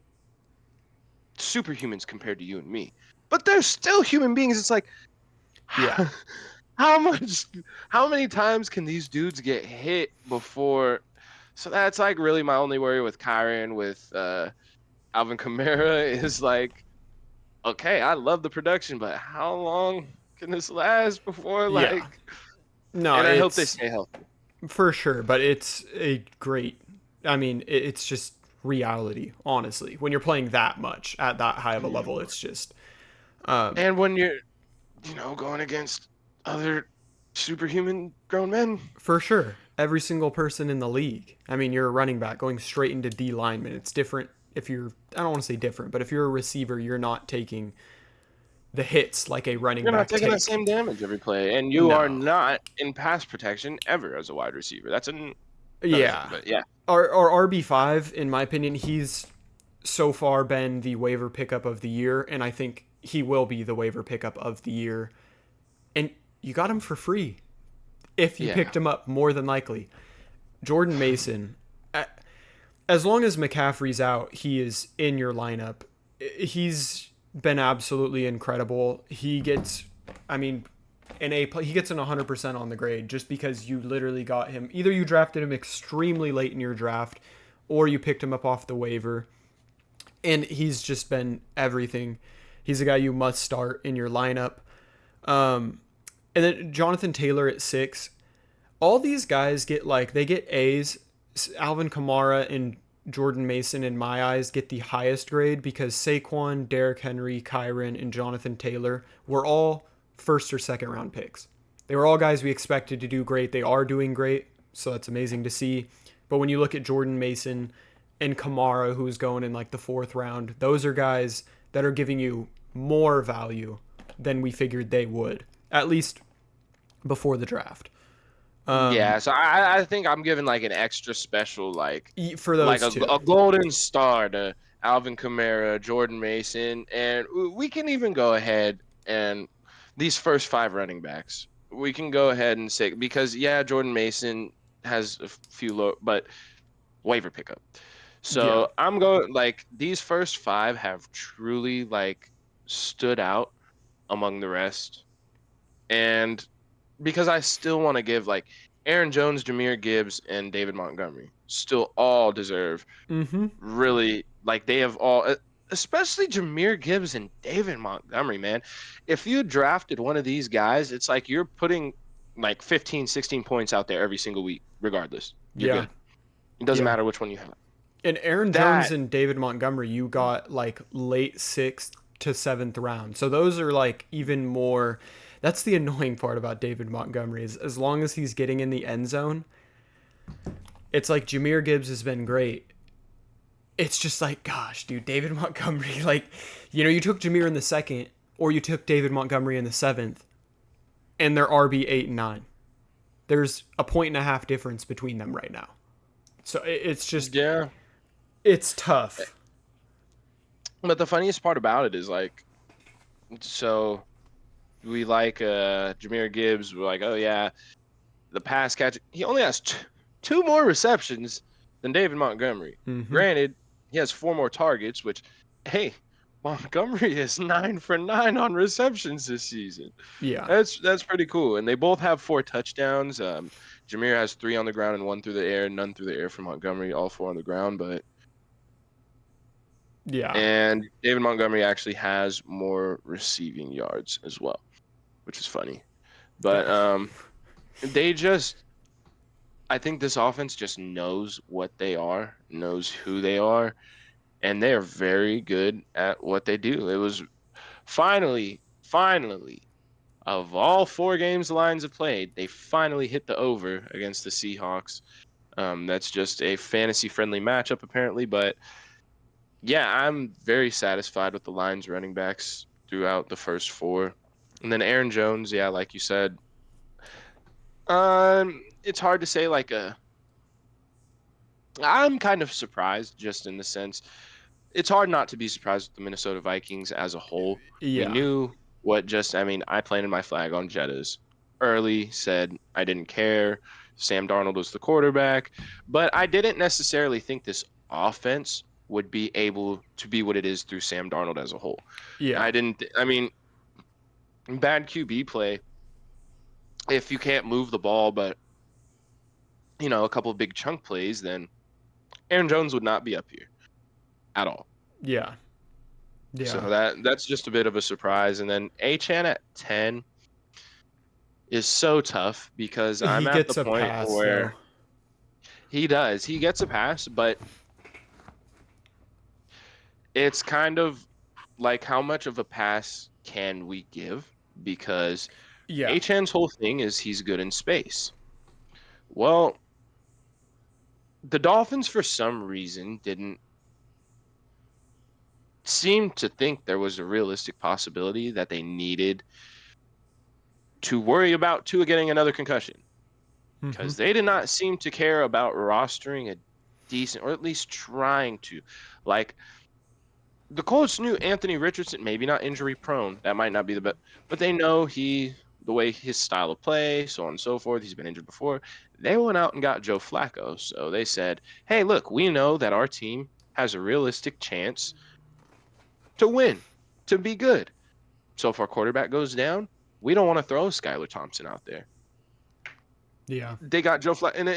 superhumans compared to you and me, but they're still human beings. It's like, Yeah. how much, how many times can these dudes get hit before? So that's like really my only worry with Kyron, with Alvin Kamara is like, okay, I love the production, but how long can this last before Yeah. like? No, And I hope they it's stay healthy. for sure, but it's a great. I mean, it's just reality, honestly. When you're playing that much at that high of a level, it's just And when you're, going against other superhuman grown men. for sure. Every single person in the league. I mean, you're a running back going straight into D lineman. It's different if you're, I don't want to say different, but if you're a receiver, you're not taking the hits like a running You're not back taking the take. same damage every play, and you are No. not in pass protection ever as a wide receiver. That's another thing, Yeah. but yeah, Our RB5, in my opinion, he's so far been the waiver pickup of the year, and I think he will be the waiver pickup of the year. And you got him for free if you yeah, picked him up, more than likely. Jordan Mason, as long as McCaffrey's out, he is in your lineup. He's been absolutely incredible. He gets, I mean, he gets an 100% on the grade just because you literally got him. Either you drafted him extremely late in your draft, or you picked him up off the waiver, and he's just been everything. He's a guy you must start in your lineup. And then Jonathan Taylor at 6. All these guys they get A's. Alvin Kamara and Jordan Mason, in my eyes, get the highest grade because Saquon, Derrick Henry, Kyron, and Jonathan Taylor were all first or second round picks. They were all guys we expected to do great. They are doing great, so that's amazing to see. But when you look at Jordan Mason and Kamara, who's going in like the 4th round, those are guys that are giving you more value than we figured they would, at least before the draft. yeah. So I think I'm giving like an extra special For like those a, two. a golden star to Alvin Kamara, Jordan Mason, and we can even go ahead and these first 5 running backs. We can go ahead and say because yeah, Jordan Mason has a few low, but waiver pickup. Yeah. So I'm going like these first 5 have truly like stood out among the rest. And because I still want to give like Aaron Jones, Jameer Gibbs, and David Montgomery still all deserve Mm-hmm. really like they have all especially Jameer Gibbs and David Montgomery, man. If you drafted one of these guys, it's like you're putting like 15, 16 points out there every single week, regardless. You're Yeah. good. It doesn't Yeah. matter which one you have. And Aaron Jones That and David Montgomery, you got like late 6th to 7th round. So those are like even more. That's the annoying part about David Montgomery is as long as he's getting in the end zone, it's like Jameer Gibbs has been great. It's just like, gosh, dude, David Montgomery, like, you took Jameer in the 2nd, or you took David Montgomery in the 7th, and they're RB 8 and 9. There's a point and a half difference between them right now. So it's just, yeah. it's tough. But the funniest part about it is like so we like Jameer Gibbs, we're like, oh yeah, the pass catch. He only has 2 more receptions than David Montgomery. Mm-hmm. Granted, he has 4 more targets, which, hey, Montgomery is 9 for 9 on receptions this season. Yeah. That's pretty cool. And they both have 4 touchdowns. Jameer has 3 on the ground and 1 through the air, none through the air for Montgomery, all 4 on the ground. Yeah. And David Montgomery actually has more receiving yards as well, which is funny. But they just I think this offense just knows what they are, knows who they are, and they are very good at what they do. It was finally, of all 4 games the Lions have played, they finally hit the over against the Seahawks. That's just a fantasy-friendly matchup, apparently. But yeah, I'm very satisfied with the Lions running backs throughout the first four. And then Aaron Jones, yeah, like you said, it's hard to say like a. I'm kind of surprised just in the sense it's hard not to be surprised with the Minnesota Vikings as a whole. We Yeah. knew what just, I mean, I planted my flag on Jettas early, said I didn't care. Sam Darnold was the quarterback, but I didn't necessarily think this offense would be able to be what it is through Sam Darnold as a whole. Yeah. I mean, bad QB play, if you can't move the ball, but, a couple of big chunk plays, then Aaron Jones would not be up here at all. Yeah. So Yeah. that's just a bit of a surprise. And then Achan at 10 is so tough because I'm He at the gets a point pass though. where he does. He gets a pass, but it's kind of like how much of a pass can we give? Because Yeah. Achan's whole thing is he's good in space. Well, the Dolphins, for some reason, didn't seem to think there was a realistic possibility that they needed to worry about Tua getting another concussion. Hmm. Because they did not seem to care about rostering a decent, or at least trying to. Like, the Colts knew Anthony Richardson, maybe not injury prone, that might not be the best, but they know the way his style of play, so on and so forth, he's been injured before. They went out and got Joe Flacco. So they said, hey, look, we know that our team has a realistic chance to win, to be good. So if our quarterback goes down, we don't want to throw Skylar Thompson out there. Yeah. They got Joe Flacco, and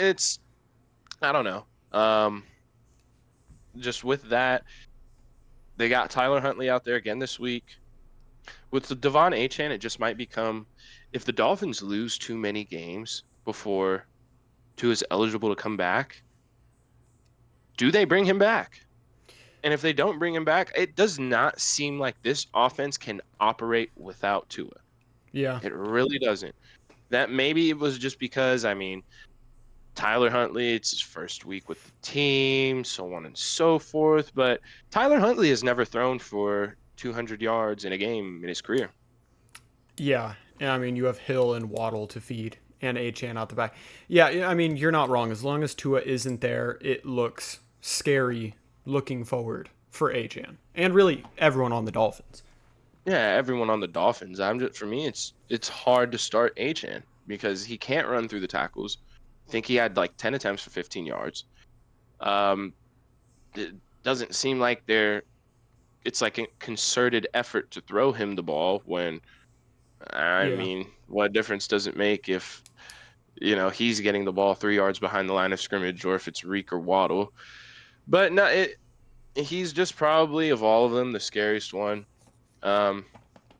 I don't know. Just with that, they got Tyler Huntley out there again this week. With the Devon Achane, it just might become if the Dolphins lose too many games before Tua is eligible to come back, do they bring him back? And if they don't bring him back, it does not seem like this offense can operate without Tua. Yeah. It really doesn't. That maybe it was just because, I mean, Tyler Huntley, it's his first week with the team, so on and so forth. But Tyler Huntley has never thrown for 200 yards in a game in his career. Yeah. And I mean, you have Hill and Waddle to feed and Achan out the back. Yeah. I mean, you're not wrong. As long as Tua isn't there, it looks scary looking forward for Achan and really everyone on the Dolphins. Yeah, everyone on the Dolphins. For me, it's hard to start Achan because he can't run through the tackles. I think he had like 10 attempts for 15 yards. Um, it doesn't seem like it's like a concerted effort to throw him the ball when, I Yeah. mean, what difference does it make if, he's getting the ball 3 yards behind the line of scrimmage or if it's Reek or Waddle? But no, he's just probably of all of them the scariest one. Um,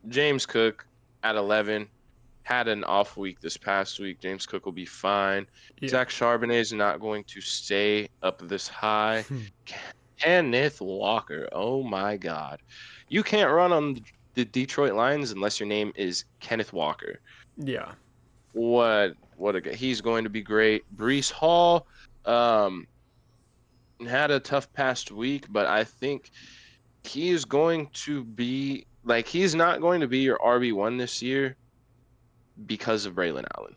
James Cook at 11 had an off week this past week. James Cook will be fine. Yeah. Zach Charbonnet is not going to stay up this high. Kenneth Walker, oh my God. You can't run on the Detroit Lions unless your name is Kenneth Walker. Yeah. What a guy. He's going to be great. Brees Hall um, had a tough past week, but I think he is going to be like he's not going to be your RB1 this year because of Braylon Allen.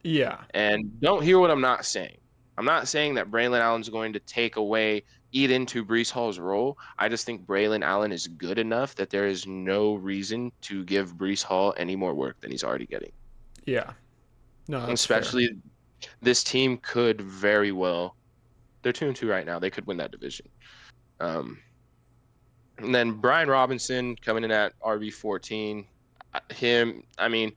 Yeah. And don't hear what I'm not saying. I'm not saying that Braylon Allen's going to eat into Brees Hall's role. I just think Braylon Allen is good enough that there is no reason to give Brees Hall any more work than he's already getting. Yeah. No, that's fair. Especially this team could very well. They're 2-2 right now. They could win that division. Um, and then Brian Robinson coming in at RB14. I mean,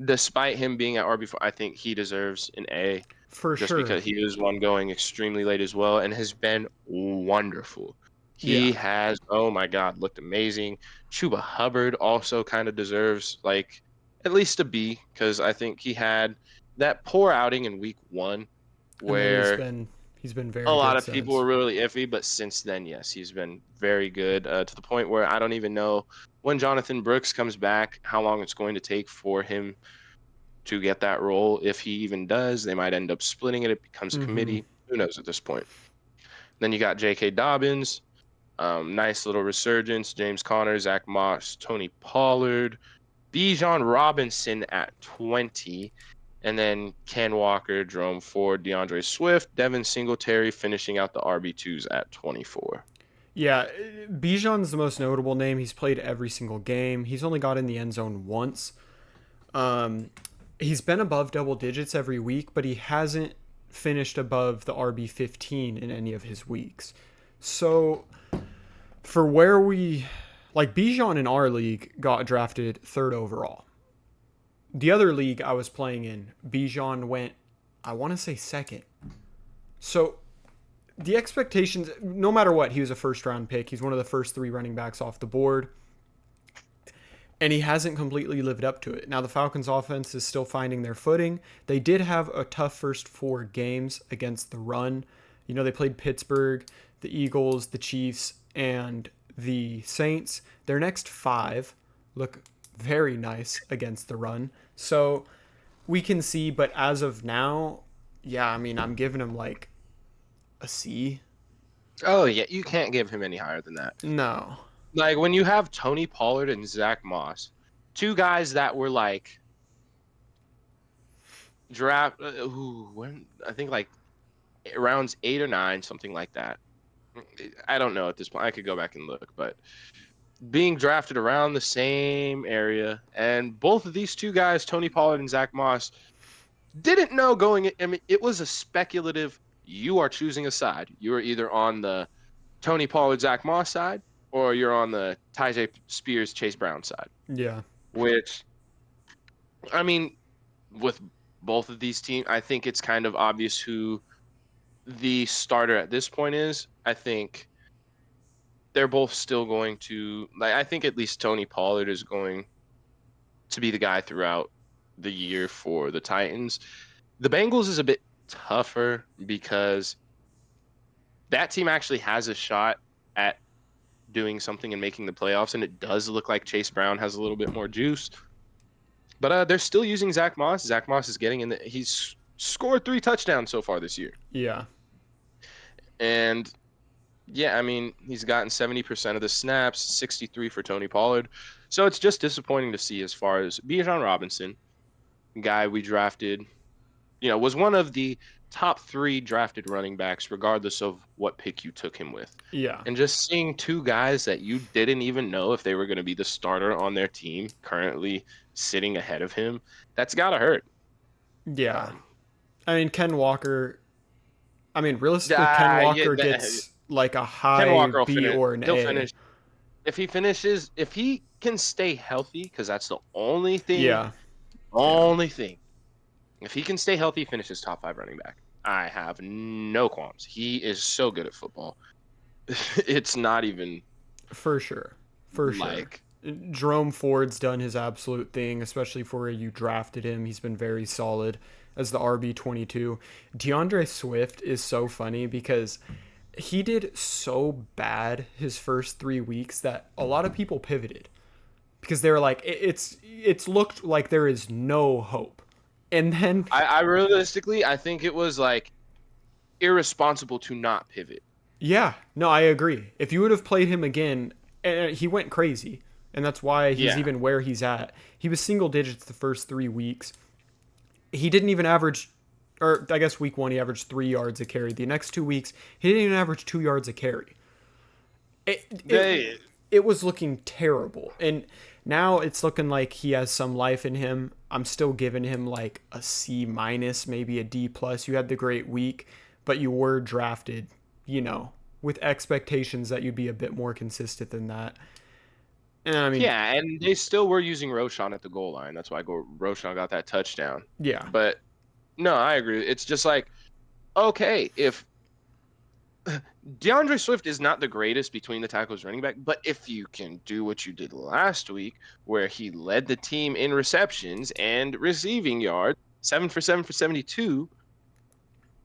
despite him being at RB4, I think he deserves an A For just sure. because he was one going extremely late as well and has been wonderful. Yeah. He has, oh my God, looked amazing. Chuba Hubbard also kind of deserves like at least a B because I think he had that poor outing in week 1 And then where he's been a very lot good of people were since. really iffy, but since then, yes, he's been very good to the point where I don't even know when Jonathan Brooks comes back how long it's going to take for him to get that role. If he even does, they might end up splitting it. It becomes a Mm-hmm. committee. Who knows at this point? Then you got J.K. Dobbins. Nice little resurgence. James Conner, Zach Moss, Tony Pollard, Bijan Robinson at 20. And then Ken Walker, Jerome Ford, DeAndre Swift, Devin Singletary finishing out the RB2s at 24. Yeah, Bijan's the most notable name. He's played every single game. He's only got in the end zone once. He's been above double digits every week, but he hasn't finished above the RB15 in any of his weeks. So for where we like Bijan in our league got drafted third overall. The other league I was playing in, Bijan went, I want to say second. So the expectations, no matter what, he was a first round pick. He's one of the first 3 running backs off the board. And he hasn't completely lived up to it. Now, the Falcons offense is still finding their footing. They did have a tough first 4 games against the run. You know, they played Pittsburgh, the Eagles, the Chiefs, and the Saints. Their next 5 look very nice against the run. So we can see, but as of now, yeah, I mean, I'm giving him like a C. Oh, yeah. You can't give him any higher than that. No. Like when you have Tony Pollard and Zach Moss, 2 guys that were like draft, when I think like rounds 8 or 9, something like that. I don't know at this point. I could go back and look, but being drafted around the same area, and both of these 2 guys, Tony Pollard and Zach Moss, didn't know going in. I mean, it was a speculative. You are choosing a side. You are either on the Tony Pollard, Zach Moss side, or you're on the Tyjae Spears, Chase Brown side. Yeah. Which, I mean, with both of these teams, I think it's kind of obvious who the starter at this point is. I think they're both still going to, like, I think at least Tony Pollard is going to be the guy throughout the year for the Titans. The Bengals is a bit tougher because that team actually has a shot at doing something and making the playoffs, and it does look like Chase Brown has a little bit more juice. But they're still using Zach Moss. Zach Moss is getting in. He's scored 3 touchdowns so far this year. Yeah. And yeah, I mean, he's gotten 70% of the snaps, 63 for Tony Pollard. So it's just disappointing to see as far as Bijan Robinson, guy we drafted, was one of the top 3 drafted running backs, regardless of what pick you took him with. Yeah. And just seeing 2 guys that you didn't even know if they were going to be the starter on their team currently sitting ahead of him, that's got to hurt. Yeah. I mean, Ken Walker. I mean, realistically, Ken Walker gets like a Ken high Walker will B finish. or an He'll A. finish. If he can stay healthy, because that's the only thing. Yeah. Only thing. If he can stay healthy, finishes top 5 running back. I have no qualms. He is so good at football. It's not even For sure. For like, sure. Jerome Ford's done his absolute thing, especially for where you drafted him. He's been very solid as the RB22. DeAndre Swift is so funny because he did so bad his first 3 weeks that a lot of people pivoted because they were like, it's looked like there is no hope. And then I realistically, I think it was like irresponsible to not pivot. yeah, no, I agree. If you would have played him again, he went crazy, and that's why he's even where he's at. He was single digits the first 3 weeks. He didn't even average, or I guess week 1 he averaged 3 yards a carry. The next 2 weeks he didn't even average 2 yards a carry. It was looking terrible, and now it's looking like he has some life in him. I'm still giving him like a C minus, maybe a D plus. You had the great week, but you were drafted, with expectations that you'd be a bit more consistent than that. And I mean, yeah, and they still were using Roschon at the goal line. That's why Roschon got that touchdown. yeah, But no, I agree. It's just like, okay, if DeAndre Swift is not the greatest between the tackles running back, but if you can do what you did last week, where he led the team in receptions and receiving yards, 7 for 7 for 72,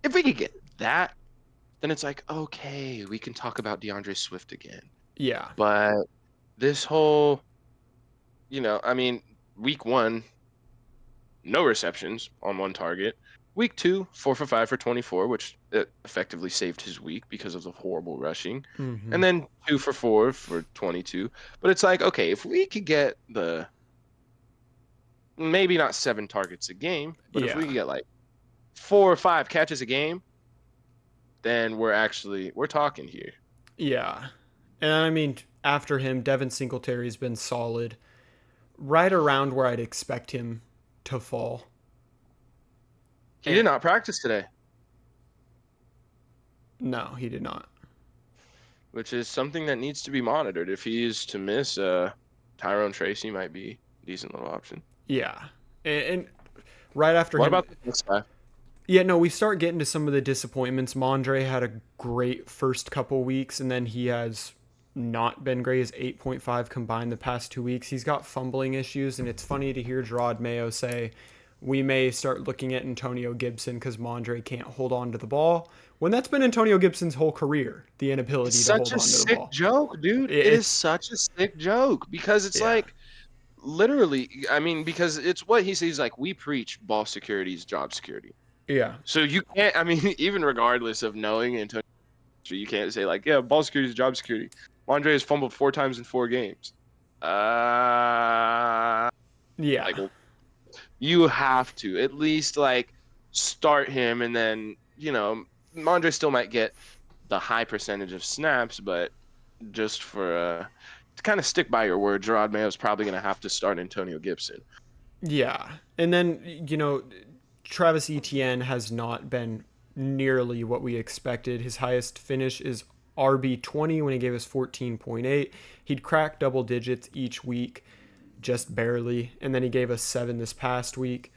if we could get that, then it's like, okay, we can talk about DeAndre Swift again. yeah, But this whole, I mean, week 1, no receptions on 1 target. Week 2, 4 for 5 for 24, which effectively saved his week because of the horrible rushing. Mm-hmm. And then 2 for 4 for 22. But it's like, okay, if we could get the maybe not 7 targets a game, but if we Yeah. could get like 4 or 5 catches a game, then we're talking here. Yeah. And I mean, after him, Devin Singletary's been solid, right around where I'd expect him to fall. He did And not practice today, no, he did not. which is something that needs to be monitored. If he is to miss, Tyrone Tracy might be a decent little option. Yeah. And right after What him, about the next guy? yeah, no, we start getting to some of the disappointments. Mondre had a great first couple weeks, and then he has not been great. His 8.5 combined the past 2 weeks. He's got fumbling issues, and it's funny to hear Gerard Mayo say we may start looking at Antonio Gibson because Mondre can't hold on to the ball. When that's been Antonio Gibson's whole career, the It's inability to such hold a on to the sick ball. joke, dude. It is It's such a sick joke because it's yeah, like literally, I mean, because it's what he says, like, we preach ball security is job security. yeah, So you can't, I mean, even regardless of knowing Antonio, you can't say, like, yeah, ball security is job security. Andre has fumbled 4 times in 4 games. Like, yeah, you have to at least, like, start him, and then, Andre still might get the high percentage of snaps, but just for to kind of stick by your word, Gerard Mayo is probably going to have to start Antonio Gibson. yeah. And then Travis Etienne has not been nearly what we expected. His highest finish is RB20 when he gave us 14.8. He'd crack double digits each week, just barely, and then he gave us 7 this past week.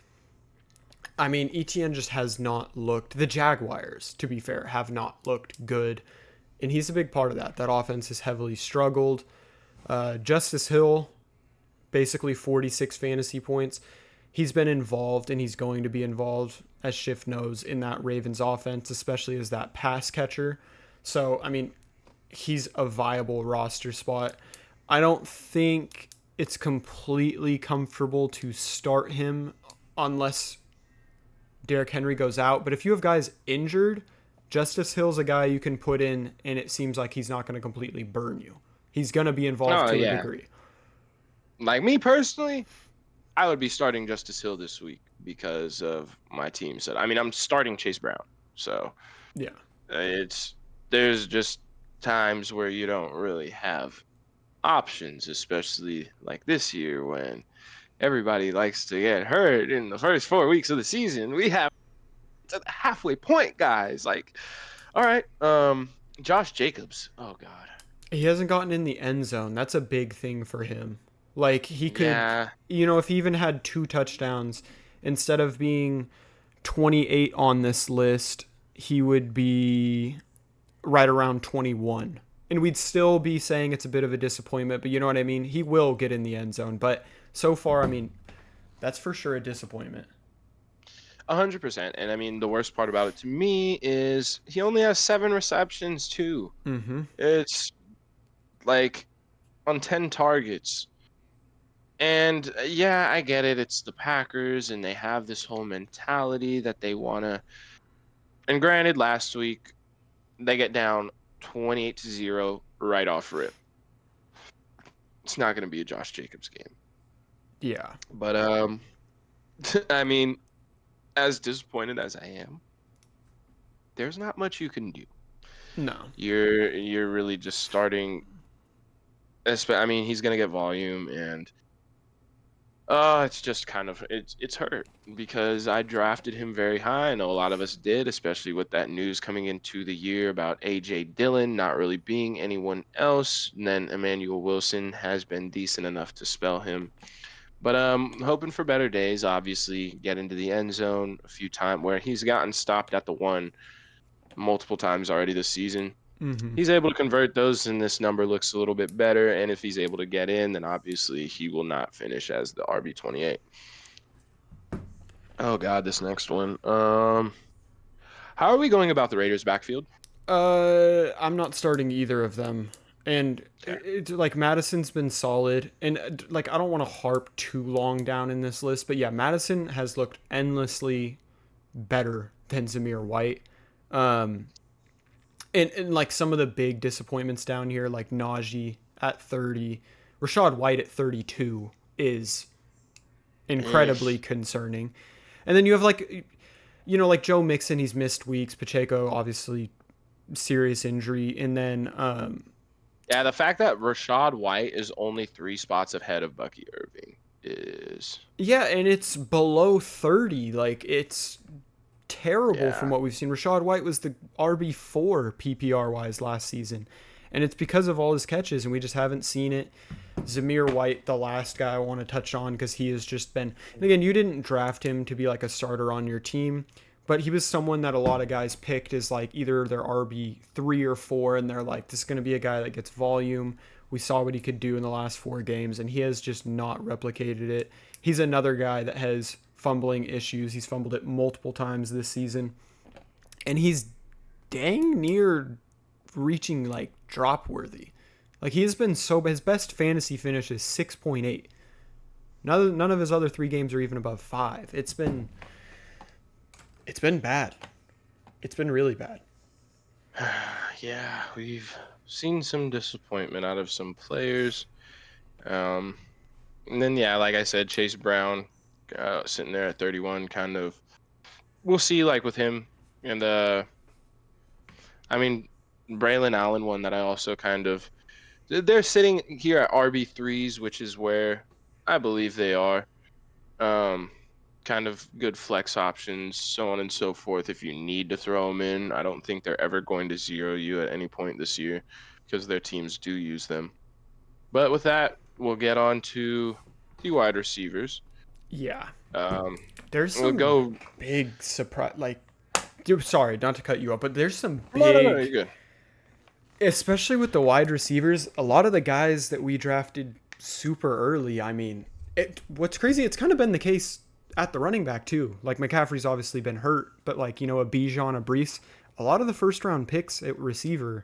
I mean, Etienne just has not looked. The Jaguars, to be fair, have not looked good, and he's a big part of that. That offense has heavily struggled. Justice Hill, basically 46 fantasy points. He's been involved and he's going to be involved, as Schiff knows, in that Ravens offense, especially as that pass catcher. So, I mean, he's a viable roster spot. I don't think it's completely comfortable to start him unless Derrick Henry goes out. But if you have guys injured, Justice Hill's a guy you can put in, and it seems like he's not going to completely burn you. He's going to be involved Oh to a yeah, degree. like me personally, I would be starting Justice Hill this week because of my team set. I mean, I'm starting Chase Brown, so Yeah. it's there's just times where you don't really have options, especially like this year when everybody likes to get hurt in the first 4 weeks of the season. We have to the halfway point, guys. Like, all right, Josh Jacobs. Oh God. He hasn't gotten in the end zone. That's a big thing for him. Like, he could, Yeah. if he even had 2 touchdowns, instead of being 28 on this list, he would be right around 21. And we'd still be saying it's a bit of a disappointment, but you know what I mean? He will get in the end zone. But so far, I mean, that's for sure a disappointment. 100%. And I mean, the worst part about it to me is he only has 7 receptions too. Mm-hmm. It's like on 10 targets. And yeah, I get it. It's the Packers, and they have this whole mentality that they want to. And granted, last week they get down 28-0 right off rip. It's not going to be a Josh Jacobs game. Yeah. But I mean, as disappointed as I am, there's not much you can do. No. You're really just starting. I mean, he's gonna get volume, and it's just kind of it's hurt because I drafted him very high. I know a lot of us did, especially with that news coming into the year about AJ Dillon not really being anyone else. And then Emmanuel Wilson has been decent enough to spell him. But hoping for better days. Obviously, get into the end zone a few times where he's gotten stopped at the one multiple times already this season. Mm-hmm. He's able to convert those, and this number looks a little bit better. And if he's able to get in, then obviously he will not finish as the RB28. Oh God, this next one. How are we going about the Raiders' backfield? I'm not starting either of them. And Yeah. like Madison's been solid, and like I don't want to harp too long down in this list, but yeah, Madison has looked endlessly better than Zamir White. Um, and like some of the big disappointments down here, like Najee at 30, Rashad White at 32 is incredibly Mm. concerning. And then you have like, like Joe Mixon, he's missed weeks. Pacheco, obviously serious injury, and then Yeah, the fact that Rashad White is only 3 spots ahead of Bucky Irving is yeah, and it's below 30. Like it's terrible from yeah. what we've seen. Rashad White was the RB4 PPR wise last season, and it's because of all his catches, and we just haven't seen it. Zamir White, the last guy I want to touch on because he has just been. And again, you didn't draft him to be like a starter on your team, but he was someone that a lot of guys picked as like either their RB3 or 4, and they're like, this is going to be a guy that gets volume. We saw what he could do in the last 4 games, and he has just not replicated it. He's another guy that has fumbling issues. He's fumbled it multiple times this season, and he's dang near reaching like drop worthy. Like he has been so his best fantasy finish is 6.8. None of his other 3 games are even above 5. It's been bad. It's been really bad. Yeah, we've seen some disappointment out of some players. And then, yeah, like I said, Chase Brown sitting there at 31, kind of. We'll see, like with him, and I mean, Braylon Allen, one that I also kind of. They're sitting here at RB3s, which is where I believe they are. Um, Kind of good flex options, so on and so forth. If you need to throw them in, I don't think they're ever going to zero you at any point this year because their teams do use them. But with that, we'll get on to the wide receivers. Yeah. Um, There's we'll some go. big surprise. Like, dude, sorry, not to cut you off, but there's some No, big, you're good. especially with the wide receivers. A lot of the guys that we drafted super early. I mean, what's crazy? It's kind of been the case at the running back too. Like McCaffrey's obviously been hurt, but like a Bijan, a Brees, a lot of the first round picks at receiver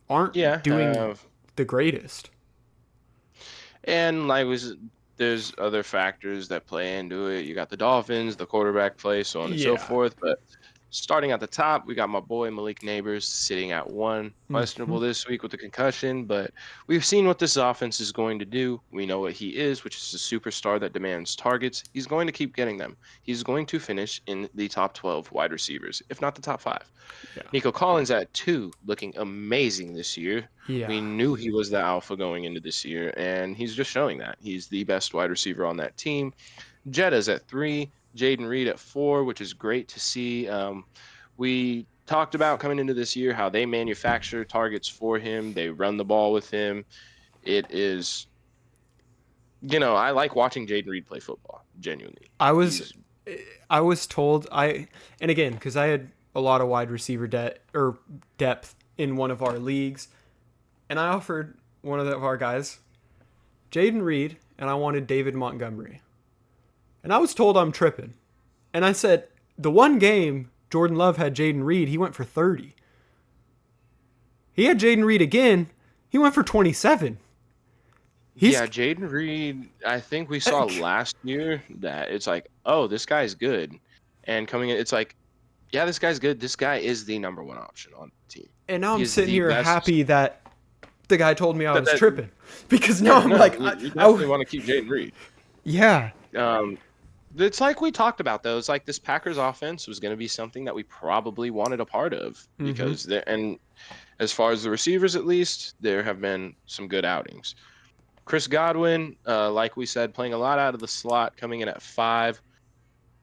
aren't Yeah, doing the greatest. and like there's other factors that play into it. You got the Dolphins, the quarterback play, so on and so Yeah. forth. But starting at the top, we got my boy Malik Neighbors sitting at 1, Mm-hmm. questionable this week with the concussion, but we've seen what this offense is going to do. We know what he is, which is a superstar that demands targets. He's going to keep getting them. He's going to finish in the top 12 wide receivers, if not the top 5. Yeah. Nico Collins at 2, looking amazing this year. We Yeah. knew he was the alpha going into this year, and he's just showing that. He's the best wide receiver on that team. Jetta's at 3, Jaden Reed at 4, which is great to see. We talked about coming into this year how they manufacture targets for him, they run the ball with him. It is, I like watching Jaden Reed play football, genuinely. I was He's, I was told and again because I had a lot of wide receiver depth in one of our leagues, and I offered one of our guys, Jaden Reed, and I wanted David Montgomery, and I was told I'm tripping, and I said the one game Jordan Love had Jaden Reed, he went for 30. He had Jaden Reed again, he went for 27. He's yeah, Jaden Reed, I think we saw last year that it's like, oh, this guy's good. And coming in, it's like, yeah, this guy's good. This guy is the number 1 option on the team. and now He I'm is sitting the here best. happy that the guy told me I was That tripping because now Yeah, I'm no, like, you definitely want to keep Jaden Reed. yeah, Um, it's like we talked about though. It's like this Packers offense was going to be something that we probably wanted a part of mm-hmm. because and as far as the receivers, at least, there have been some good outings. Chris Godwin, like we said, playing a lot out of the slot, coming in at 5.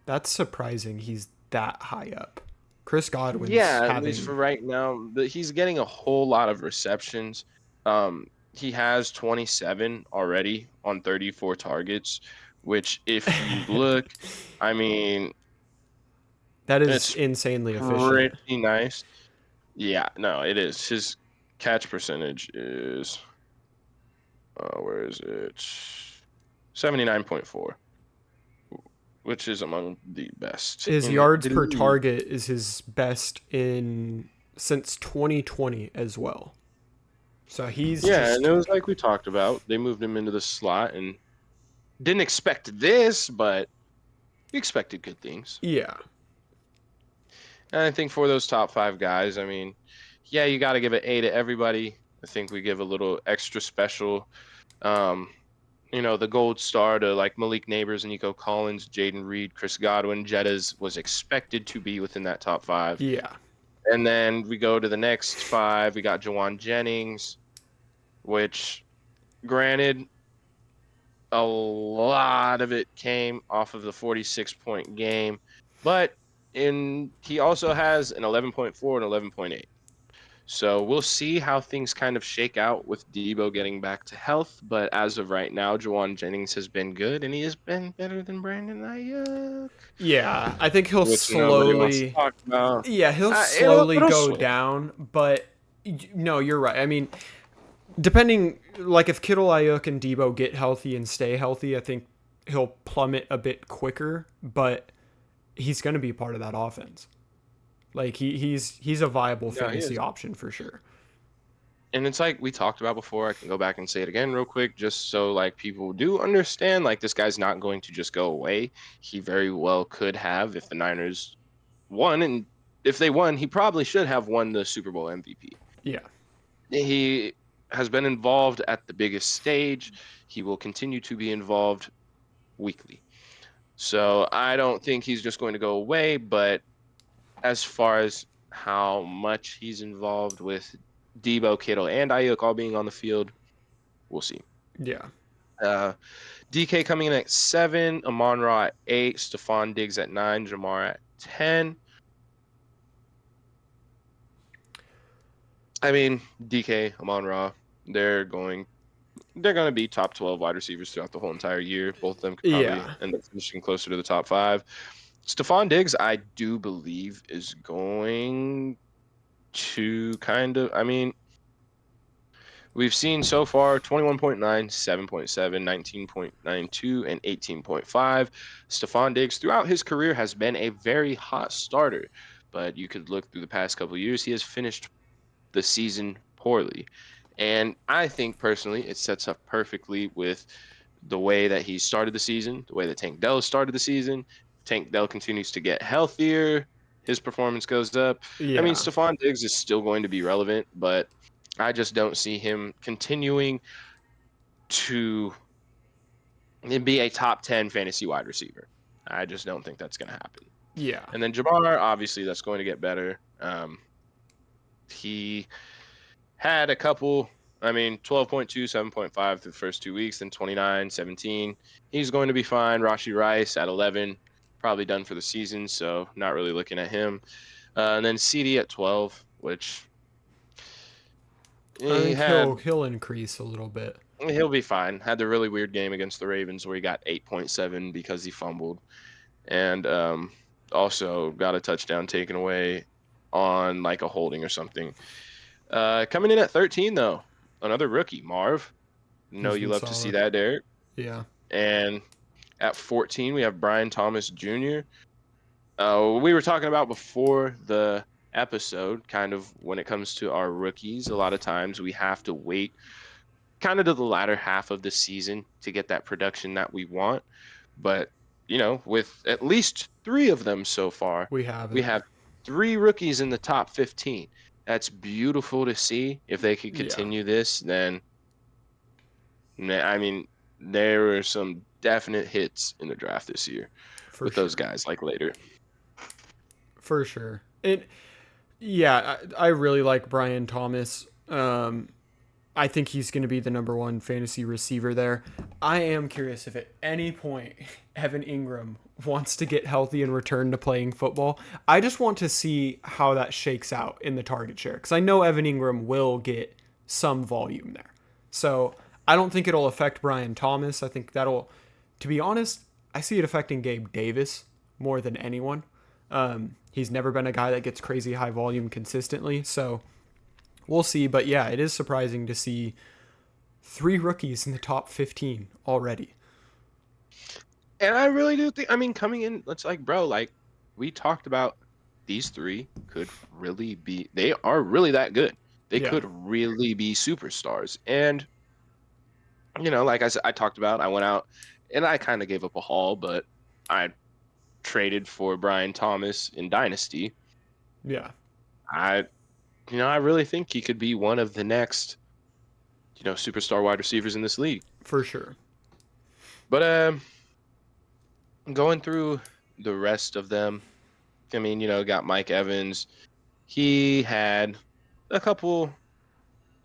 That's surprising. He's that high up. Chris Godwin's Yeah, at least for having. right now, but he's getting a whole lot of receptions. He has 27 already on 34 targets, which if you look, I mean, That is it's insanely efficient. pretty nice. Yeah, no, it is. His catch percentage is, where is it? 79.4, which is among the best His in yards the per league. target is his best in since 2020 as well. So he's Yeah, and just it was like we talked about. They moved him into the slot and didn't expect this, but we expected good things. yeah. And I think for those top five guys, I mean, yeah, you got to give an A to everybody. I think we give a little extra special, um, the gold star to like Malik Neighbors, Nico Collins, Jaden Reed, Chris Godwin. Jettas was expected to be within that top five. Yeah. And then we go to the next five. We got Jawan Jennings, which, granted, a lot of it came off of the 46-point game, but he also has an 11.4 and 11.8. So we'll see how things kind of shake out with Debo getting back to health. But as of right now, Jawan Jennings has been good, and he has been better than Brandon Ayuk, Yeah. I think he'll which nobody wants to slowly. talk about. Yeah, he'll It'll slowly it'll go swing. down, but no, you're right. I mean, depending, like if Kittle, Ayuk, and Debo get healthy and stay healthy, I think he'll plummet a bit quicker. But he's going to be part of that offense. Like he's a viable No, he fantasy is. option for sure. And it's like we talked about before. I can go back and say it again real quick, just so like people do understand. Like this guy's not going to just go away. He very well could have if the Niners won, and if they won, he probably should have won the Super Bowl MVP. Yeah. He has been involved at the biggest stage. He will continue to be involved weekly. So I don't think he's just going to go away. But as far as how much he's involved with Debo, Kittle, and Ayuk all being on the field, we'll see. Yeah. Uh, DK coming in at 7, Amon-Ra at 8, Stephon Diggs at 9, Jamar at 10. I mean, DK, Amon-Ra, they're going to be top 12 wide receivers throughout the whole entire year. Both of them could probably Yeah. end up finishing closer to the top 5. Stephon Diggs, I do believe, is going to kind of, I mean, we've seen so far 21.9, 7.7, 19.92, and 18.5. Stephon Diggs, throughout his career, has been a very hot starter. But you could look through the past couple of years, he has finished the season poorly. And I think personally it sets up perfectly with the way that he started the season, the way that Tank Dell started the season. Tank Dell continues to get healthier. His performance goes up. I mean, Yeah. Stephon Diggs is still going to be relevant, but I just don't see him continuing to be a top 10 fantasy wide receiver. I just don't think that's going to happen. Yeah. And then Jamar, obviously, that's going to get better. He had a couple, I mean, 12.2, 7.5 through the first 2 weeks, then 29, 17. He's going to be fine. Rashi Rice at 11, probably done for the season, so not really looking at him. And then CD at 12, which I he think had, he'll increase a little bit. he'll be fine. Had the really weird game against the Ravens where he got 8.7 because he fumbled. And also got a touchdown taken away on like a holding or something. Coming in at 13, though, another rookie, Marv. Know He's you been love to see solid. that, Derek. Yeah. And at 14, we have Brian Thomas Jr. We were talking about before the episode, kind of when it comes to our rookies, a lot of times we have to wait kind of to the latter half of the season to get that production that we want. But, with at least 3 of them so far, We have we it. have 3 rookies in the top 15. That's beautiful to see. If they could Yeah. continue this, then I mean, there were some definite hits in the draft this year For with those sure. guys like later. For sure. I really like Brian Thomas. I think he's going to be the number one fantasy receiver there. I am curious if at any point Evan Ingram wants to get healthy and return to playing football. I just want to see how that shakes out in the target share because I know Evan Ingram will get some volume there. So I don't think it'll affect Brian Thomas. I think to be honest, I see it affecting Gabe Davis more than anyone. He's never been a guy that gets crazy high volume consistently. So we'll see. But yeah, it is surprising to see 3 rookies in the top 15 already. And I really do think, I mean, coming in, it's like, bro, like we talked about, these 3 could really be, they are really that good. They Yeah, could really be superstars. And, like I said, I talked about, I went out and I kind of gave up a haul, but I traded for Brian Thomas in Dynasty. yeah, I, I really think he could be one of the next, superstar wide receivers in this league. for sure. But going through the rest of them, I mean, got Mike Evans. He had a couple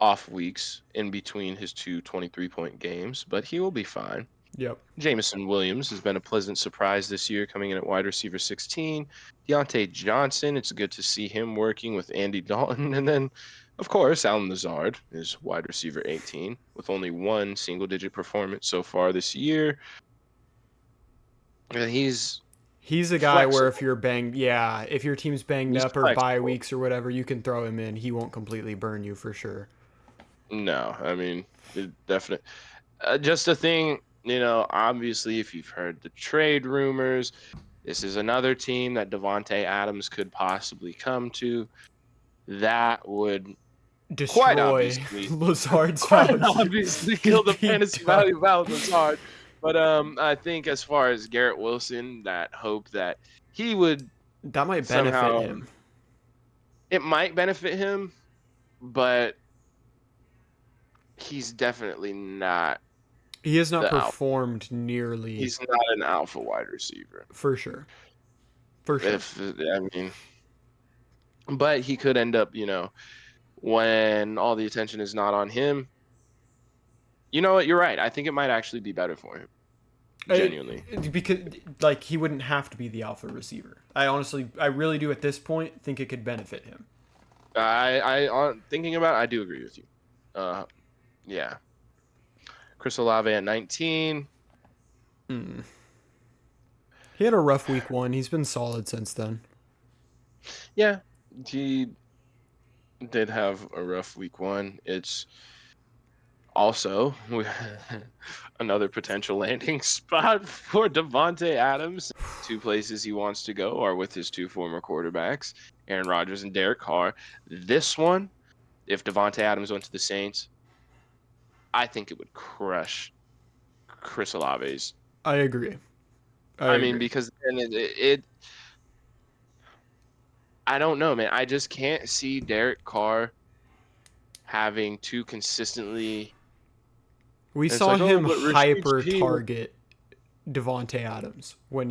off weeks in between his two 23-point games, but he will be fine. Yep. Jameson Williams has been a pleasant surprise this year, coming in at wide receiver 16. Deontay Johnson, it's good to see him working with Andy Dalton. And then, of course, Allen Lazard is wide receiver 18 with only one single-digit performance so far this year. And He's a guy where if flexible. you're banged, yeah, if your team's banged He's up or bye flexible. weeks or whatever, you can throw him in. He won't completely burn you for sure. No, I mean, definitely. Just a thing, obviously, if you've heard the trade rumors, this is another team that Devontae Adams could possibly come to. That would quite Destroy obviously, Lazard's quite value. obviously kill He'd the be fantasy done. value of Allen Lazard. But I think as far as Garrett Wilson, that hope that he would That might benefit somehow, him. it might benefit him, but he's definitely not He has not the alpha. performed nearly, He's not an alpha wide receiver. for sure. For sure. If I mean, but he could end up, when all the attention is not on him. You know what? You're right. I think it might actually be better for him. Genuinely. Because he wouldn't have to be the alpha receiver. I really do at this point think it could benefit him. On thinking about it, I do agree with you. Yeah. Chris Olave at 19. Mm. He had a rough week one. He's been solid since then. Yeah, he did have a rough week one. It's also another potential landing spot for Devontae Adams. Two places he wants to go are with his two former quarterbacks, Aaron Rodgers and Derek Carr. This one, if Devontae Adams went to the Saints, I think it would crush Chris Olave's. I agree. I I mean, agree. because then I don't know, man. I just can't see Derek Carr having two consistently. We And it's saw like, oh, him but Rashid hyper Shaheed, target Devonte Adams when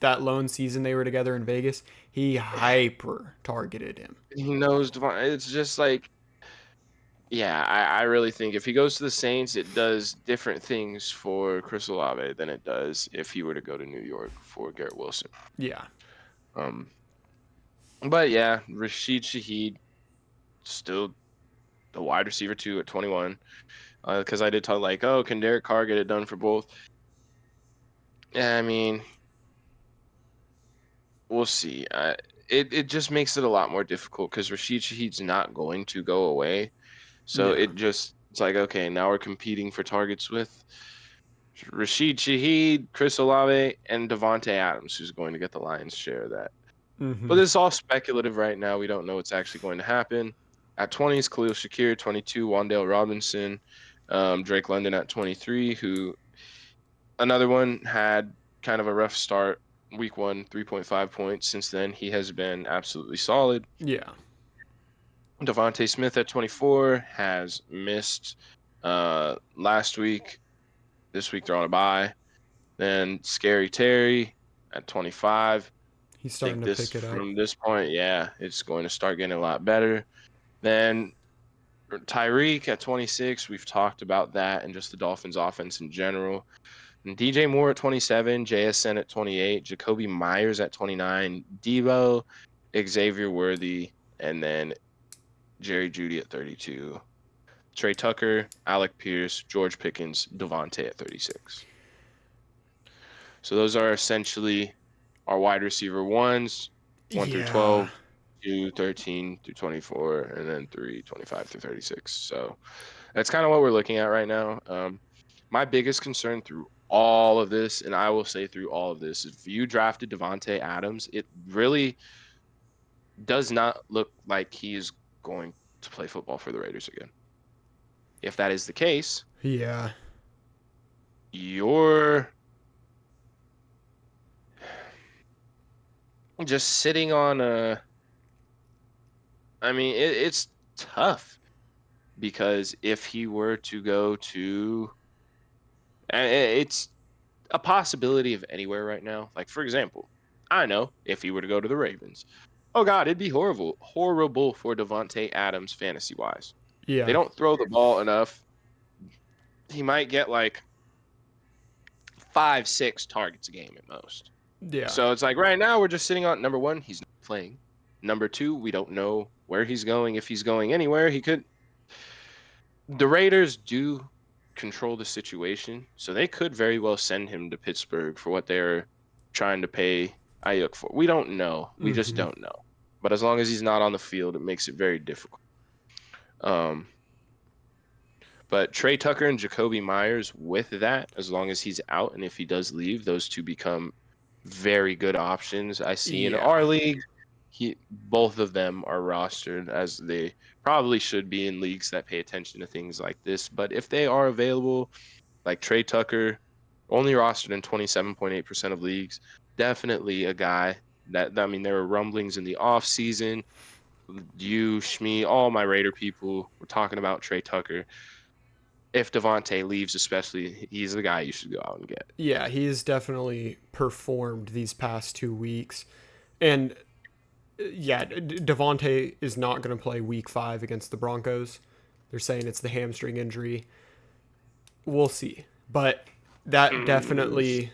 that lone season they were together in Vegas. He hyper targeted him. he knows Devon. It's just like, yeah, I really think if he goes to the Saints, it does different things for Chris Olave than it does if he were to go to New York for Garrett Wilson. Yeah. Um, but yeah, Rashid Shaheed still the wide receiver two at 21. Because I did talk like, oh, can Derek Carr get it done for both? I mean, we'll see. It just makes it a lot more difficult because Rashid Shaheed's not going to go away. So Yeah. it's like, okay, now we're competing for targets with Rashid Shaheed, Chris Olave, and Devontae Adams, who's going to get the lion's share of that. But Mm-hmm. it's all speculative right now. We don't know what's actually going to happen. At 20 is Khalil Shakir, 22, Wandale Robinson, Drake London at 23, who another one had kind of a rough start. Week one, 3.5 points. Since then, he has been absolutely solid. Yeah. Devontae Smith at 24 has missed last week. This week they're on a bye. Then Scary Terry at 25. He's I think starting to this pick it up. from this point, yeah, it's going to start getting a lot better. Then Tyreek at 26. We've talked about that and just the Dolphins offense in general. And DJ Moore at 27, JSN at 28, Jacoby Myers at 29, Debo, Xavier Worthy, and then Jerry Jeudy at 32. Trey Tucker, Alec Pierce, George Pickens, Devontae at 36. So those are essentially our wide receiver ones, 1 through Yeah. 12, 2, 13 through 24, and then 3, 25 through 36. So that's kind of what we're looking at right now. My biggest concern through all of this, and I will say through all of this, if you drafted Devontae Adams, it really does not look like he is going to play football for the Raiders again. If that is the case, Yeah. you're just sitting on a. I mean, it's tough because if he were to go to, it's a possibility of anywhere right now. Like, for example, I know if he were to go to the Ravens, oh God, it'd be horrible for Devontae Adams fantasy wise. They Yeah. don't throw the ball enough. He might get like 5, 6 targets a game at most. Yeah. So it's like right now we're just sitting on number one, he's not playing. Number two, we don't know where he's going. If he's going anywhere, he could. The Raiders do control the situation, so they could very well send him to Pittsburgh for what they're trying to pay Ayuk for. We don't know. We just Mm-hmm. don't know. But as long as he's not on the field, it makes it very difficult. Um, but Trey Tucker and Jacoby Myers, with that, as long as he's out and if he does leave, those two become very good options. I see in Yeah. our league, both of them are rostered as they probably should be in leagues that pay attention to things like this. But if they are available, like Trey Tucker, only rostered in 27.8% of leagues, definitely a guy that, I mean, there were rumblings in the off season. You, Shmi, all my Raider people were talking about Trey Tucker. If Devontae leaves, especially, he's the guy you should go out and get. Yeah, he has definitely performed these past 2 weeks. And yeah, Devontae is not going to play week 5 against the Broncos. They're saying it's the hamstring injury. We'll see. But that definitely,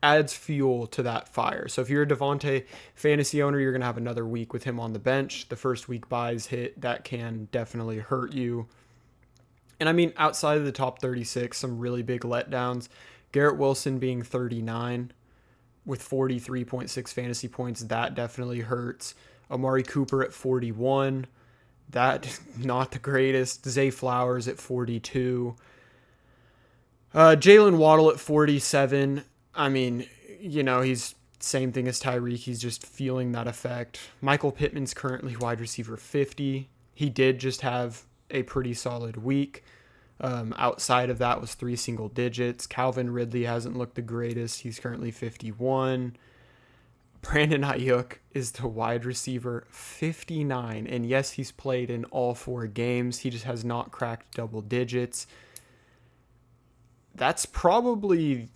adds fuel to that fire. So if you're a Devontae fantasy owner, you're going to have another week with him on the bench. The first week buys hit, that can definitely hurt you. And I mean, outside of the top 36, some really big letdowns. Garrett Wilson being 39 with 43.6 fantasy points, that definitely hurts. Amari Cooper at 41, that not the greatest. Zay Flowers at 42. Jalen Waddle at 47. I mean, he's same thing as Tyreek. He's just feeling that effect. Michael Pittman's currently wide receiver 50. He did just have a pretty solid week. Outside of that was 3 single digits. Calvin Ridley hasn't looked the greatest. He's currently 51. Brandon Ayuk is the wide receiver 59. And yes, he's played in all 4 games. He just has not cracked double digits. That's probably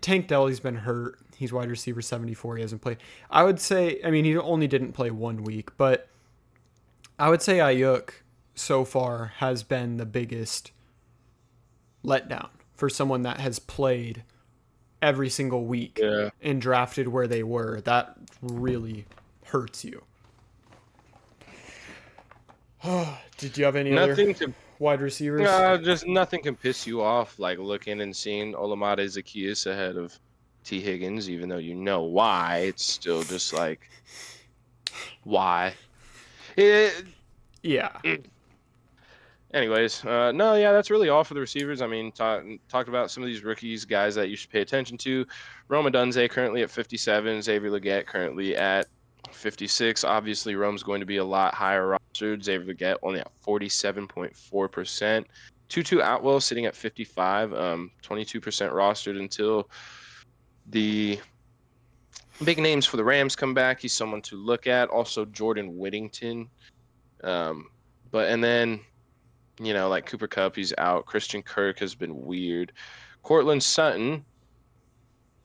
Tank Dell's been hurt. He's wide receiver 74. He hasn't played. I would say, he only didn't play 1 week, but I would say Ayuk so far has been the biggest letdown for someone that has played every single week and drafted where they were. That really hurts you. Did you have any other wide receivers? Just nothing can piss you off like looking and seeing Olamide Zaccheaus ahead of T. Higgins, even though you know why. It's still just like, why? Yeah. Anyways, that's really all for the receivers. I mean, talked about some of these rookies, guys that you should pay attention to. Rome Odunze currently at 57, Xavier Legette currently at 56. Obviously, Rome's going to be a lot higher rostered. Xavier Legette only at 47.4%. Tutu Atwell sitting at 55, 22% rostered until the big names for the Rams come back. He's someone to look at. Also, Jordan Whittington. And then, like Cooper Kupp, he's out. Christian Kirk has been weird. Cortland Sutton,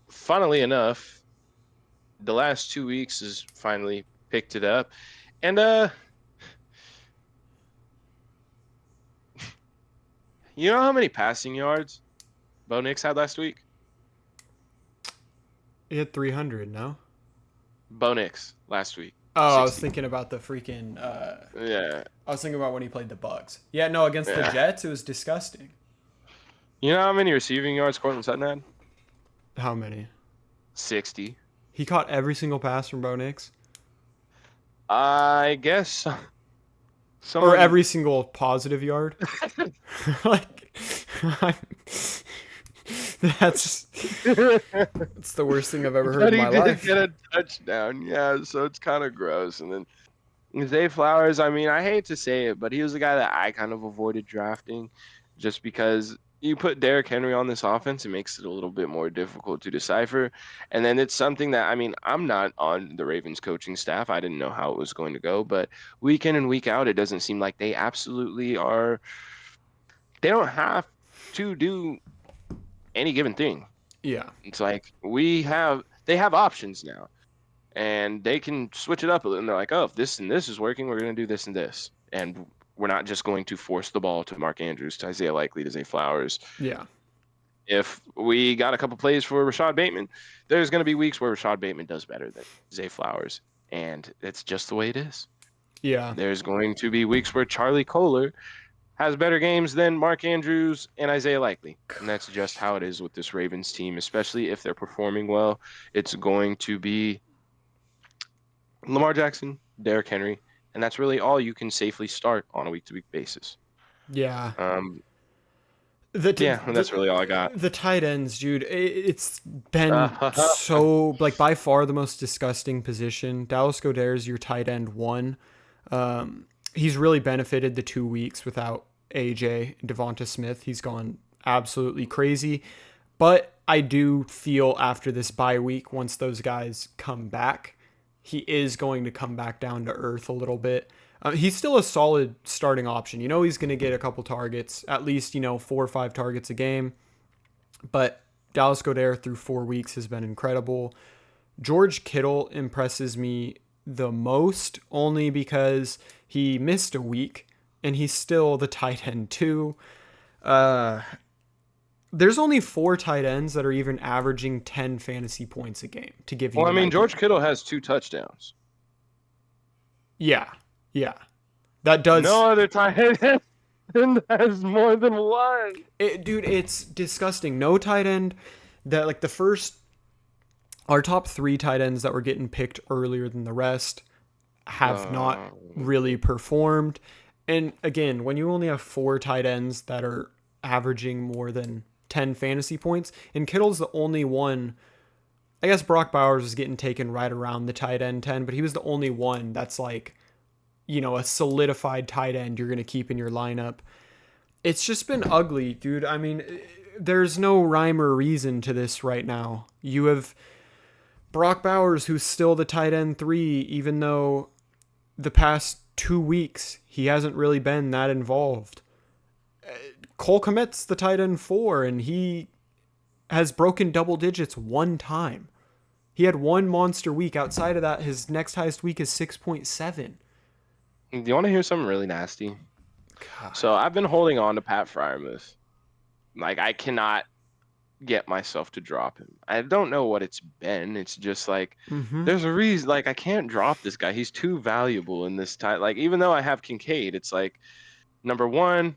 funnily enough, the last 2 weeks has finally picked it up. And you know how many passing yards Bo Nix had last week? He had 300, no? Bo Nix last week. Oh, 60. I was thinking about the freaking Yeah. I was thinking about when he played the Bucks. Yeah, no, against the Jets, it was disgusting. You know how many receiving yards Cortland Sutton had? How many? 60. He caught every single pass from Bo Nix? I guess or every single positive yard? Like, that's the worst thing I've ever heard in my life. He did get a touchdown, yeah, so it's kind of gross. And then Zay Flowers, I mean, I hate to say it, but he was the guy that I kind of avoided drafting just because you put Derrick Henry on this offense, it makes it a little bit more difficult to decipher. And then it's something that, I mean, I'm not on the Ravens coaching staff. I didn't know how it was going to go, but week in and week out, it doesn't seem like they absolutely are, they don't have to do any given thing. Yeah. It's like they have options now and they can switch it up a little. And they're like, oh, if this and this is working, we're going to do this and this. And we're not just going to force the ball to Mark Andrews, to Isaiah Likely, to Zay Flowers. Yeah. If we got a couple plays for Rashad Bateman, there's going to be weeks where Rashad Bateman does better than Zay Flowers. And it's just the way it is. Yeah. There's going to be weeks where Charlie Kohler has better games than Mark Andrews and Isaiah Likely. And that's just how it is with this Ravens team, especially if they're performing well. It's going to be Lamar Jackson, Derrick Henry, and that's really all you can safely start on a week-to-week basis. Yeah. Um, The, t- yeah, and that's really all I got. the tight ends, dude, it's been so, like, by far the most disgusting position. Dallas Goedert's your tight end one. He's really benefited the 2 weeks without AJ and Devonta Smith. He's gone absolutely crazy. But I do feel after this bye week, once those guys come back, he is going to come back down to earth a little bit. He's still a solid starting option. You know he's going to get a couple targets, at least, 4 or 5 targets a game. But Dallas Goedert through 4 weeks has been incredible. George Kittle impresses me the most only because he missed a week and he's still the tight end too. There's only 4 tight ends that are even averaging 10 fantasy points a game to give you. Well, I mean, idea. George Kittle has 2 touchdowns. Yeah. That does. No other tight end has more than one. Dude, it's disgusting. No tight end that, like, our top 3 tight ends that were getting picked earlier than the rest have not really performed. And again, when you only have 4 tight ends that are averaging more than 10 fantasy points, and Kittle's the only one. I guess Brock Bowers was getting taken right around the tight end 10, but he was the only one that's like, a solidified tight end you're going to keep in your lineup. It's just been ugly, dude. I mean, there's no rhyme or reason to this right now. You have Brock Bowers, who's still the tight end 3, even though the past 2 weeks he hasn't really been that involved. Cole Kmet's the tight end 4, and he has broken double digits 1 time. He had 1 monster week. Outside of that, his next highest week is 6.7. Do you want to hear something really nasty? God. So I've been holding on to Pat Freiermuth. Like, I cannot get myself to drop him. I don't know what it's been. It's just like, there's a reason. Like, I can't drop this guy. He's too valuable in this time. Like, even though I have Kincaid, it's like, number one,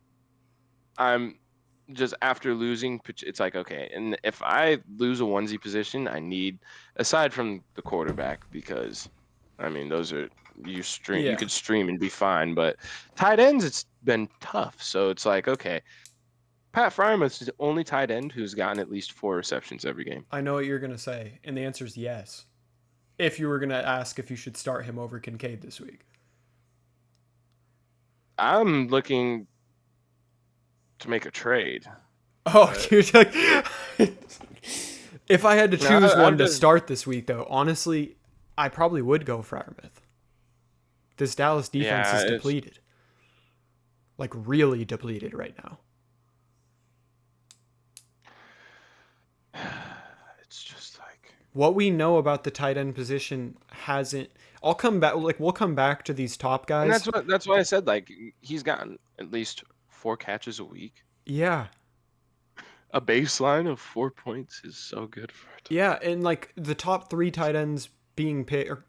I'm just after losing, it's like, okay, and if I lose a onesie position, I need, aside from the quarterback, because I mean those are you could stream and be fine, but tight ends it's been tough. So it's like, okay, Pat Freiermuth is the only tight end who's gotten at least 4 receptions every game. I know what you're gonna say, and the answer is yes. If you were gonna ask if you should start him over Kincaid this week, I'm looking to make a trade. Oh, dude. If I had to choose one to start this week, though, honestly, I probably would go Freiermuth. This Dallas defense is depleted. Like, really depleted right now. It's just like, what we know about the tight end position hasn't. I'll come back. Like, we'll come back to these top guys. And that's why I said, like, he's gotten at least 4 catches a week. Yeah. A baseline of 4 points is so good for it. Yeah, and like the top 3 tight ends being picked, or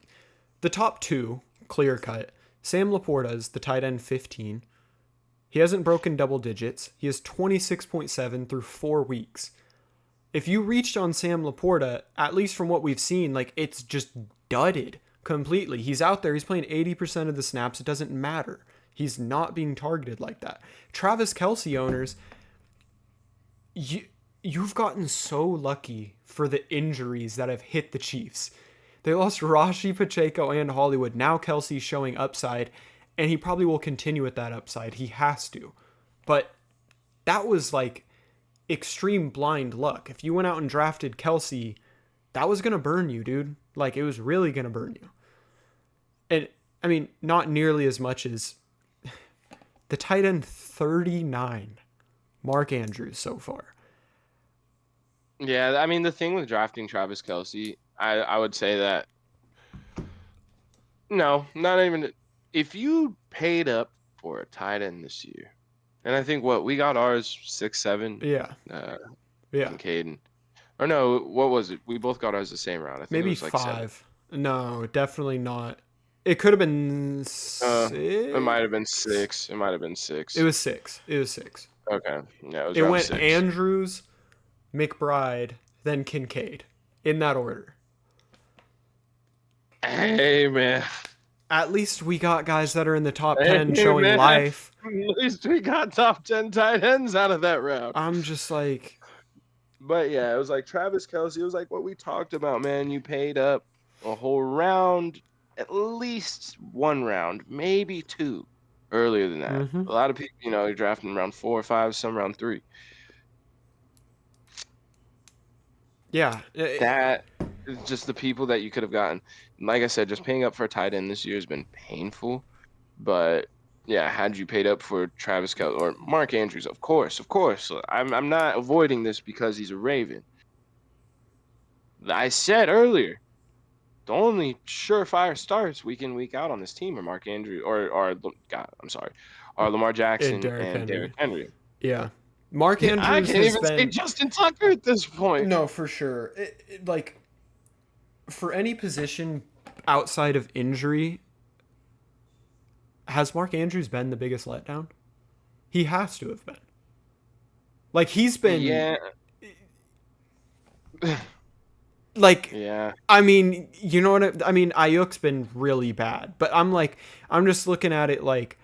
the top 2, clear cut. Sam Laporta is the tight end 15. He hasn't broken double digits. He has 26.7 through 4 weeks. If you reached on Sam Laporta, at least from what we've seen, like, it's just dudded completely. He's out there. He's playing 80% of the snaps. It doesn't matter. He's not being targeted like that. Travis Kelce owners, you've gotten so lucky for the injuries that have hit the Chiefs. They lost Rashi, Pacheco, and Hollywood. Now Kelsey's showing upside, and he probably will continue with that upside. He has to. But that was like extreme blind luck. If you went out and drafted Kelsey, that was going to burn you, dude. Like, it was really going to burn you. And, I mean, not nearly as much as the tight end 39, Mark Andrews so far. Yeah, I mean, the thing with drafting Travis Kelsey, I would say that, no, not even, if you paid up for a tight end this year, and I think we got ours 6-7, Yeah. Yeah. Kincaid, or no, what was it? We both got ours the same round. I think it Maybe was like 7. 5. No, definitely not. It could have been 6. It might have been 6. It might have been 6. It was 6. It was 6. Okay. Yeah, it was It around went 6. Andrews, McBride, then Kincaid. In that order. Hey, man. At least we got guys that are in the top 10 Hey, showing man. life. At least we got top 10 tight ends out of that round. I'm just like... But yeah, it was like Travis Kelsey. It was like what we talked about, man. You paid up a whole round, at least 1 round, maybe 2 earlier than that. Mm-hmm. A lot of people, you're drafting round 4 or 5, some round 3. Yeah. That is just the people that you could have gotten. Like I said, just paying up for a tight end this year has been painful. But yeah, had you paid up for Travis Kelce or Mark Andrews, of course. I'm not avoiding this because he's a Raven. I said earlier, the only surefire starts week in, week out on this team are Mark Andrews are Lamar Jackson and Derrick Henry. Yeah. Mark Andrews I can't even say Justin Tucker at this point. No, for sure. Like, for any position outside of injury, has Mark Andrews been the biggest letdown? He has to have been. Like, he's been... Yeah. Like, yeah. I mean, you know what I mean? Ayuk's been really bad. But I'm just looking at it like,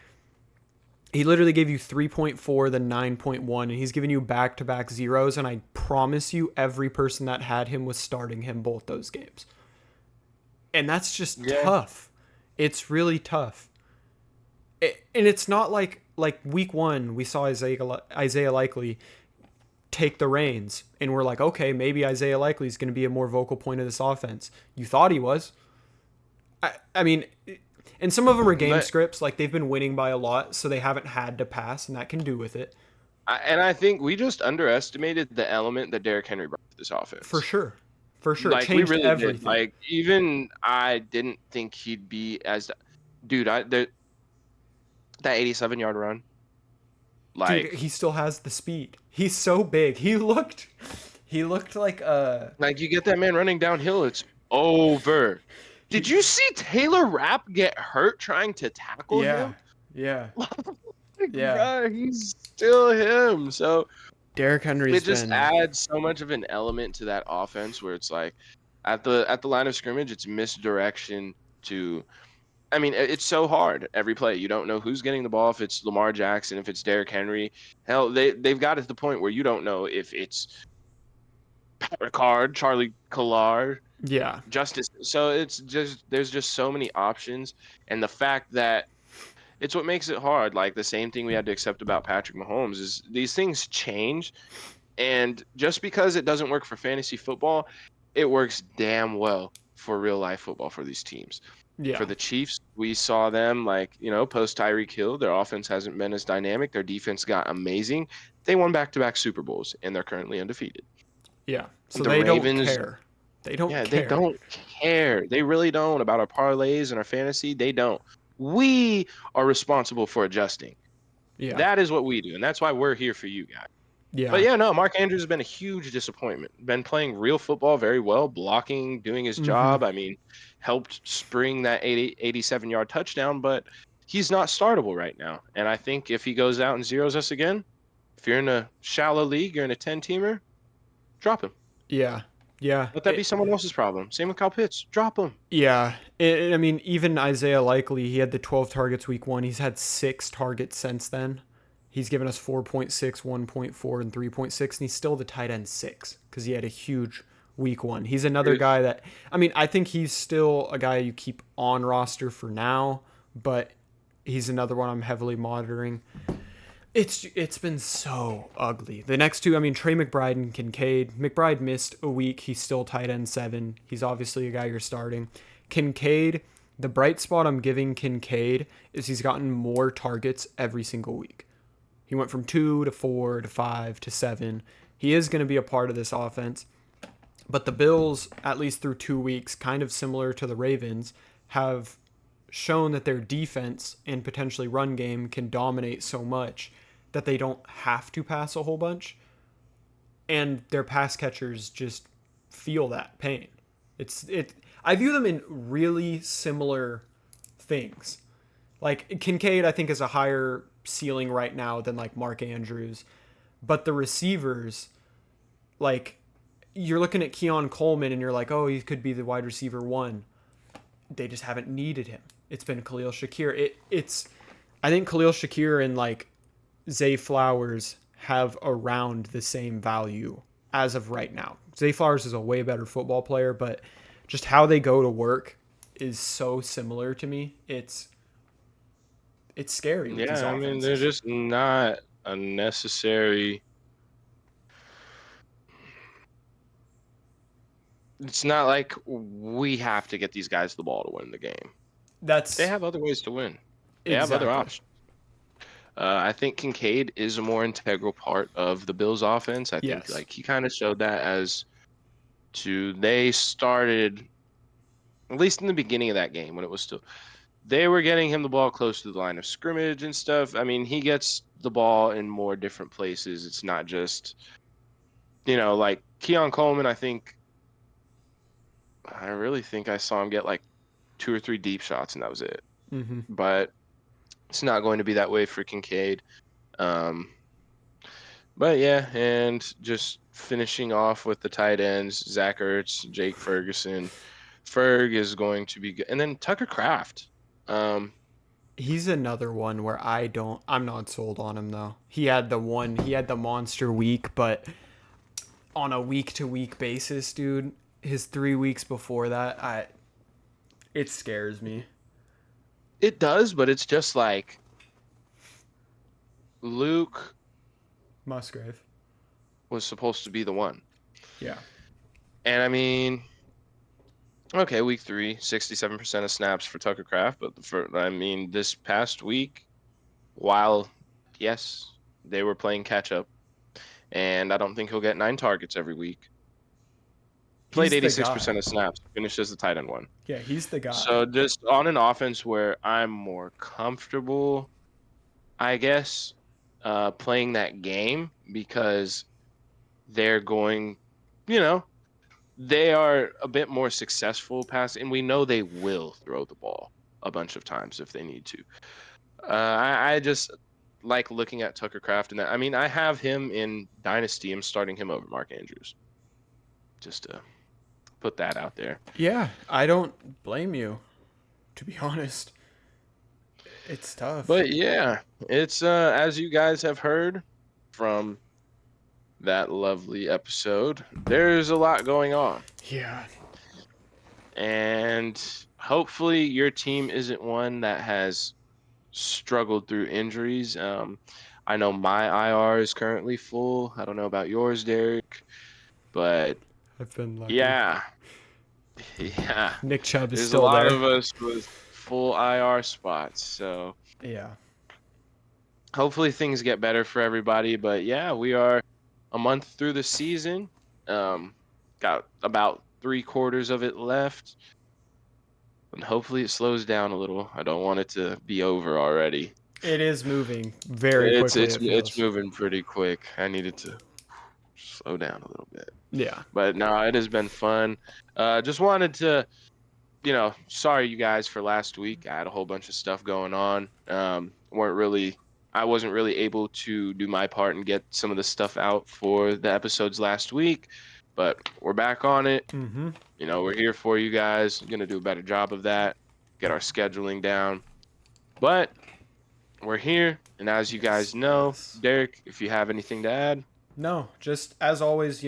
he literally gave you 3.4, then 9.1, and he's giving you back-to-back zeros, and I promise you every person that had him was starting him both those games. And that's just tough. It's really tough. And it's not like week 1, we saw Isaiah Likely take the reins, and we're like, okay, maybe Isaiah Likely is going to be a more vocal point of this offense. You thought he was. I mean... And some of them are game scripts, like they've been winning by a lot, so they haven't had to pass, and that can do with it. And I think we just underestimated the element that Derrick Henry brought to this offense. For sure. Like, it changed we really everything. did. Like, even I didn't think he'd be as... Dude, that 87-yard run. Like, dude, he still has the speed. He's so big. He looked like a... Like, you get that man running downhill, it's over. Did you see Taylor Rapp get hurt trying to tackle him? Yeah. Bro, he's still him. So Derrick Henry. It just adds so much of an element to that offense where it's like at the line of scrimmage, it's misdirection to. I mean, it's so hard every play. You don't know who's getting the ball. If it's Lamar Jackson, if it's Derrick Henry, hell, they've got it to the point where you don't know if it's Ricard, Charlie Collard. Yeah. Justice. So there's just so many options, and the fact that it's what makes it hard. Like the same thing we had to accept about Patrick Mahomes is these things change, and just because it doesn't work for fantasy football, it works damn well for real life football for these teams. Yeah. For the Chiefs, we saw them post Tyreek Hill, their offense hasn't been as dynamic. Their defense got amazing. They won back-to-back Super Bowls, and they're currently undefeated. Yeah. So they Ravens, don't care. They don't care. They don't care. They really don't about our parlays and our fantasy. They don't. We are responsible for adjusting. Yeah. That is what we do, and that's why we're here for you guys. Yeah. But yeah, no, Mark Andrews has been a huge disappointment. Been playing real football very well, blocking, doing his job. I mean, helped spring that 87-yard touchdown, but he's not startable right now. And I think if he goes out and zeros us again, if you're in a shallow league, you're in a 10-teamer, drop him. Yeah. Yeah. Let that be someone else's problem. Same with Kyle Pitts. Drop him. Yeah. I mean, even Isaiah Likely, he had the 12 targets week 1. He's had 6 targets since then. He's given us 4.6, 1.4, and 3.6, and he's still the tight end 6 because he had a huge week 1. He's another guy that, I mean, I think he's still a guy you keep on roster for now, but he's another one I'm heavily monitoring. It's been so ugly. The next two, I mean, Trey McBride and Kincaid. McBride missed a week. He's still tight end 7. He's obviously a guy you're starting. Kincaid, the bright spot I'm giving Kincaid is he's gotten more targets every single week. He went from 2 to 4 to 5 to 7. He is going to be a part of this offense. But the Bills, at least through 2 weeks, kind of similar to the Ravens, have shown that their defense and potentially run game can dominate so much that they don't have to pass a whole bunch. And their pass catchers just feel that pain. I view them in really similar things. Like Kincaid, I think, is a higher ceiling right now than like Mark Andrews. But the receivers, like, you're looking at Keon Coleman and you're like, oh, he could be the wide receiver 1. They just haven't needed him. It's been Khalil Shakir. I think Khalil Shakir and like Zay Flowers have around the same value as of right now. Zay Flowers is a way better football player, but just how they go to work is so similar to me. It's scary with these Yeah, I mean, they're offenses. just not a necessary. It's not like we have to get these guys the ball to win the game. They That's have other ways to win. They have other exactly. options. I think Kincaid is a more integral part of the Bills' offense. I think Yes. like he kind of showed that they started, at least in the beginning of that game when it was still, they were getting him the ball close to the line of scrimmage and stuff. I mean, he gets the ball in more different places. It's not just, like Keon Coleman. I really think I saw him get like 2 or 3 deep shots and that was it. Mm-hmm. But it's not going to be that way for Kincaid. But yeah, and just finishing off with the tight ends, Zach Ertz, Jake Ferguson. Ferg is going to be good. And then Tucker Kraft. He's another one where I'm not sold on him though. He had the monster week, but on a week to week basis, dude, his 3 weeks before that, it scares me. It does, but it's just like Luke Musgrave. was supposed to be the one. Yeah. And I mean, okay, week 3, 67% of snaps for Tucker Kraft. But this past week, while, yes, they were playing catch up, and I don't think he'll get 9 targets every week. Played He's the guy. 86% of snaps, finished as the tight end 1. Yeah, he's the guy. So just on an offense where I'm more comfortable, I guess, playing that game because they're going, they are a bit more successful passing, and we know they will throw the ball a bunch of times if they need to. I just like looking at Tucker Kraft and that. I mean, I have him in Dynasty. I'm starting him over Mark Andrews. Just to put that out there. Yeah, I don't blame you, to be honest. It's tough. But yeah, it's as you guys have heard from that lovely episode, there's a lot going on. Yeah. And hopefully your team isn't one that has struggled through injuries. I know my IR is currently full. I don't know about yours, Derek, but I've been lucky. yeah. Yeah. Nick Chubb is There's a still lot there. of us with full IR spots, so Yeah. hopefully things get better for everybody. But yeah, we are a month through the season. Got about 3/4 of it left. And hopefully it slows down a little. I don't want it to be over already. It is moving very It's quickly, it's it it's feels. moving pretty quick. I needed to slow down a little bit. Yeah. But no, it has been fun. Just wanted to, sorry you guys for last week. I had a whole bunch of stuff going on. I wasn't really able to do my part and get some of the stuff out for the episodes last week, but we're back on it. Mm-hmm. We're here for you guys. Going to do a better job of that, get our scheduling down. But we're here, and as you guys know, Yes. Derek, if you have anything to add. No, just as always,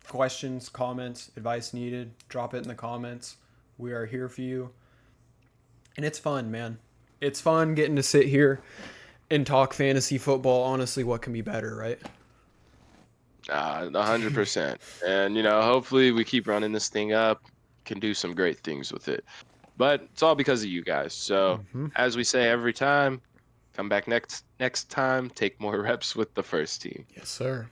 questions, comments, advice needed, drop it in the comments. We are here for you. And it's fun, man. It's fun getting to sit here and talk fantasy football. Honestly, what can be better, right? 100%. And, you know, hopefully we keep running this thing up, can do some great things with it. But it's all because of you guys. So, as we say every time, come back next time, take more reps with the first team. Yes, sir.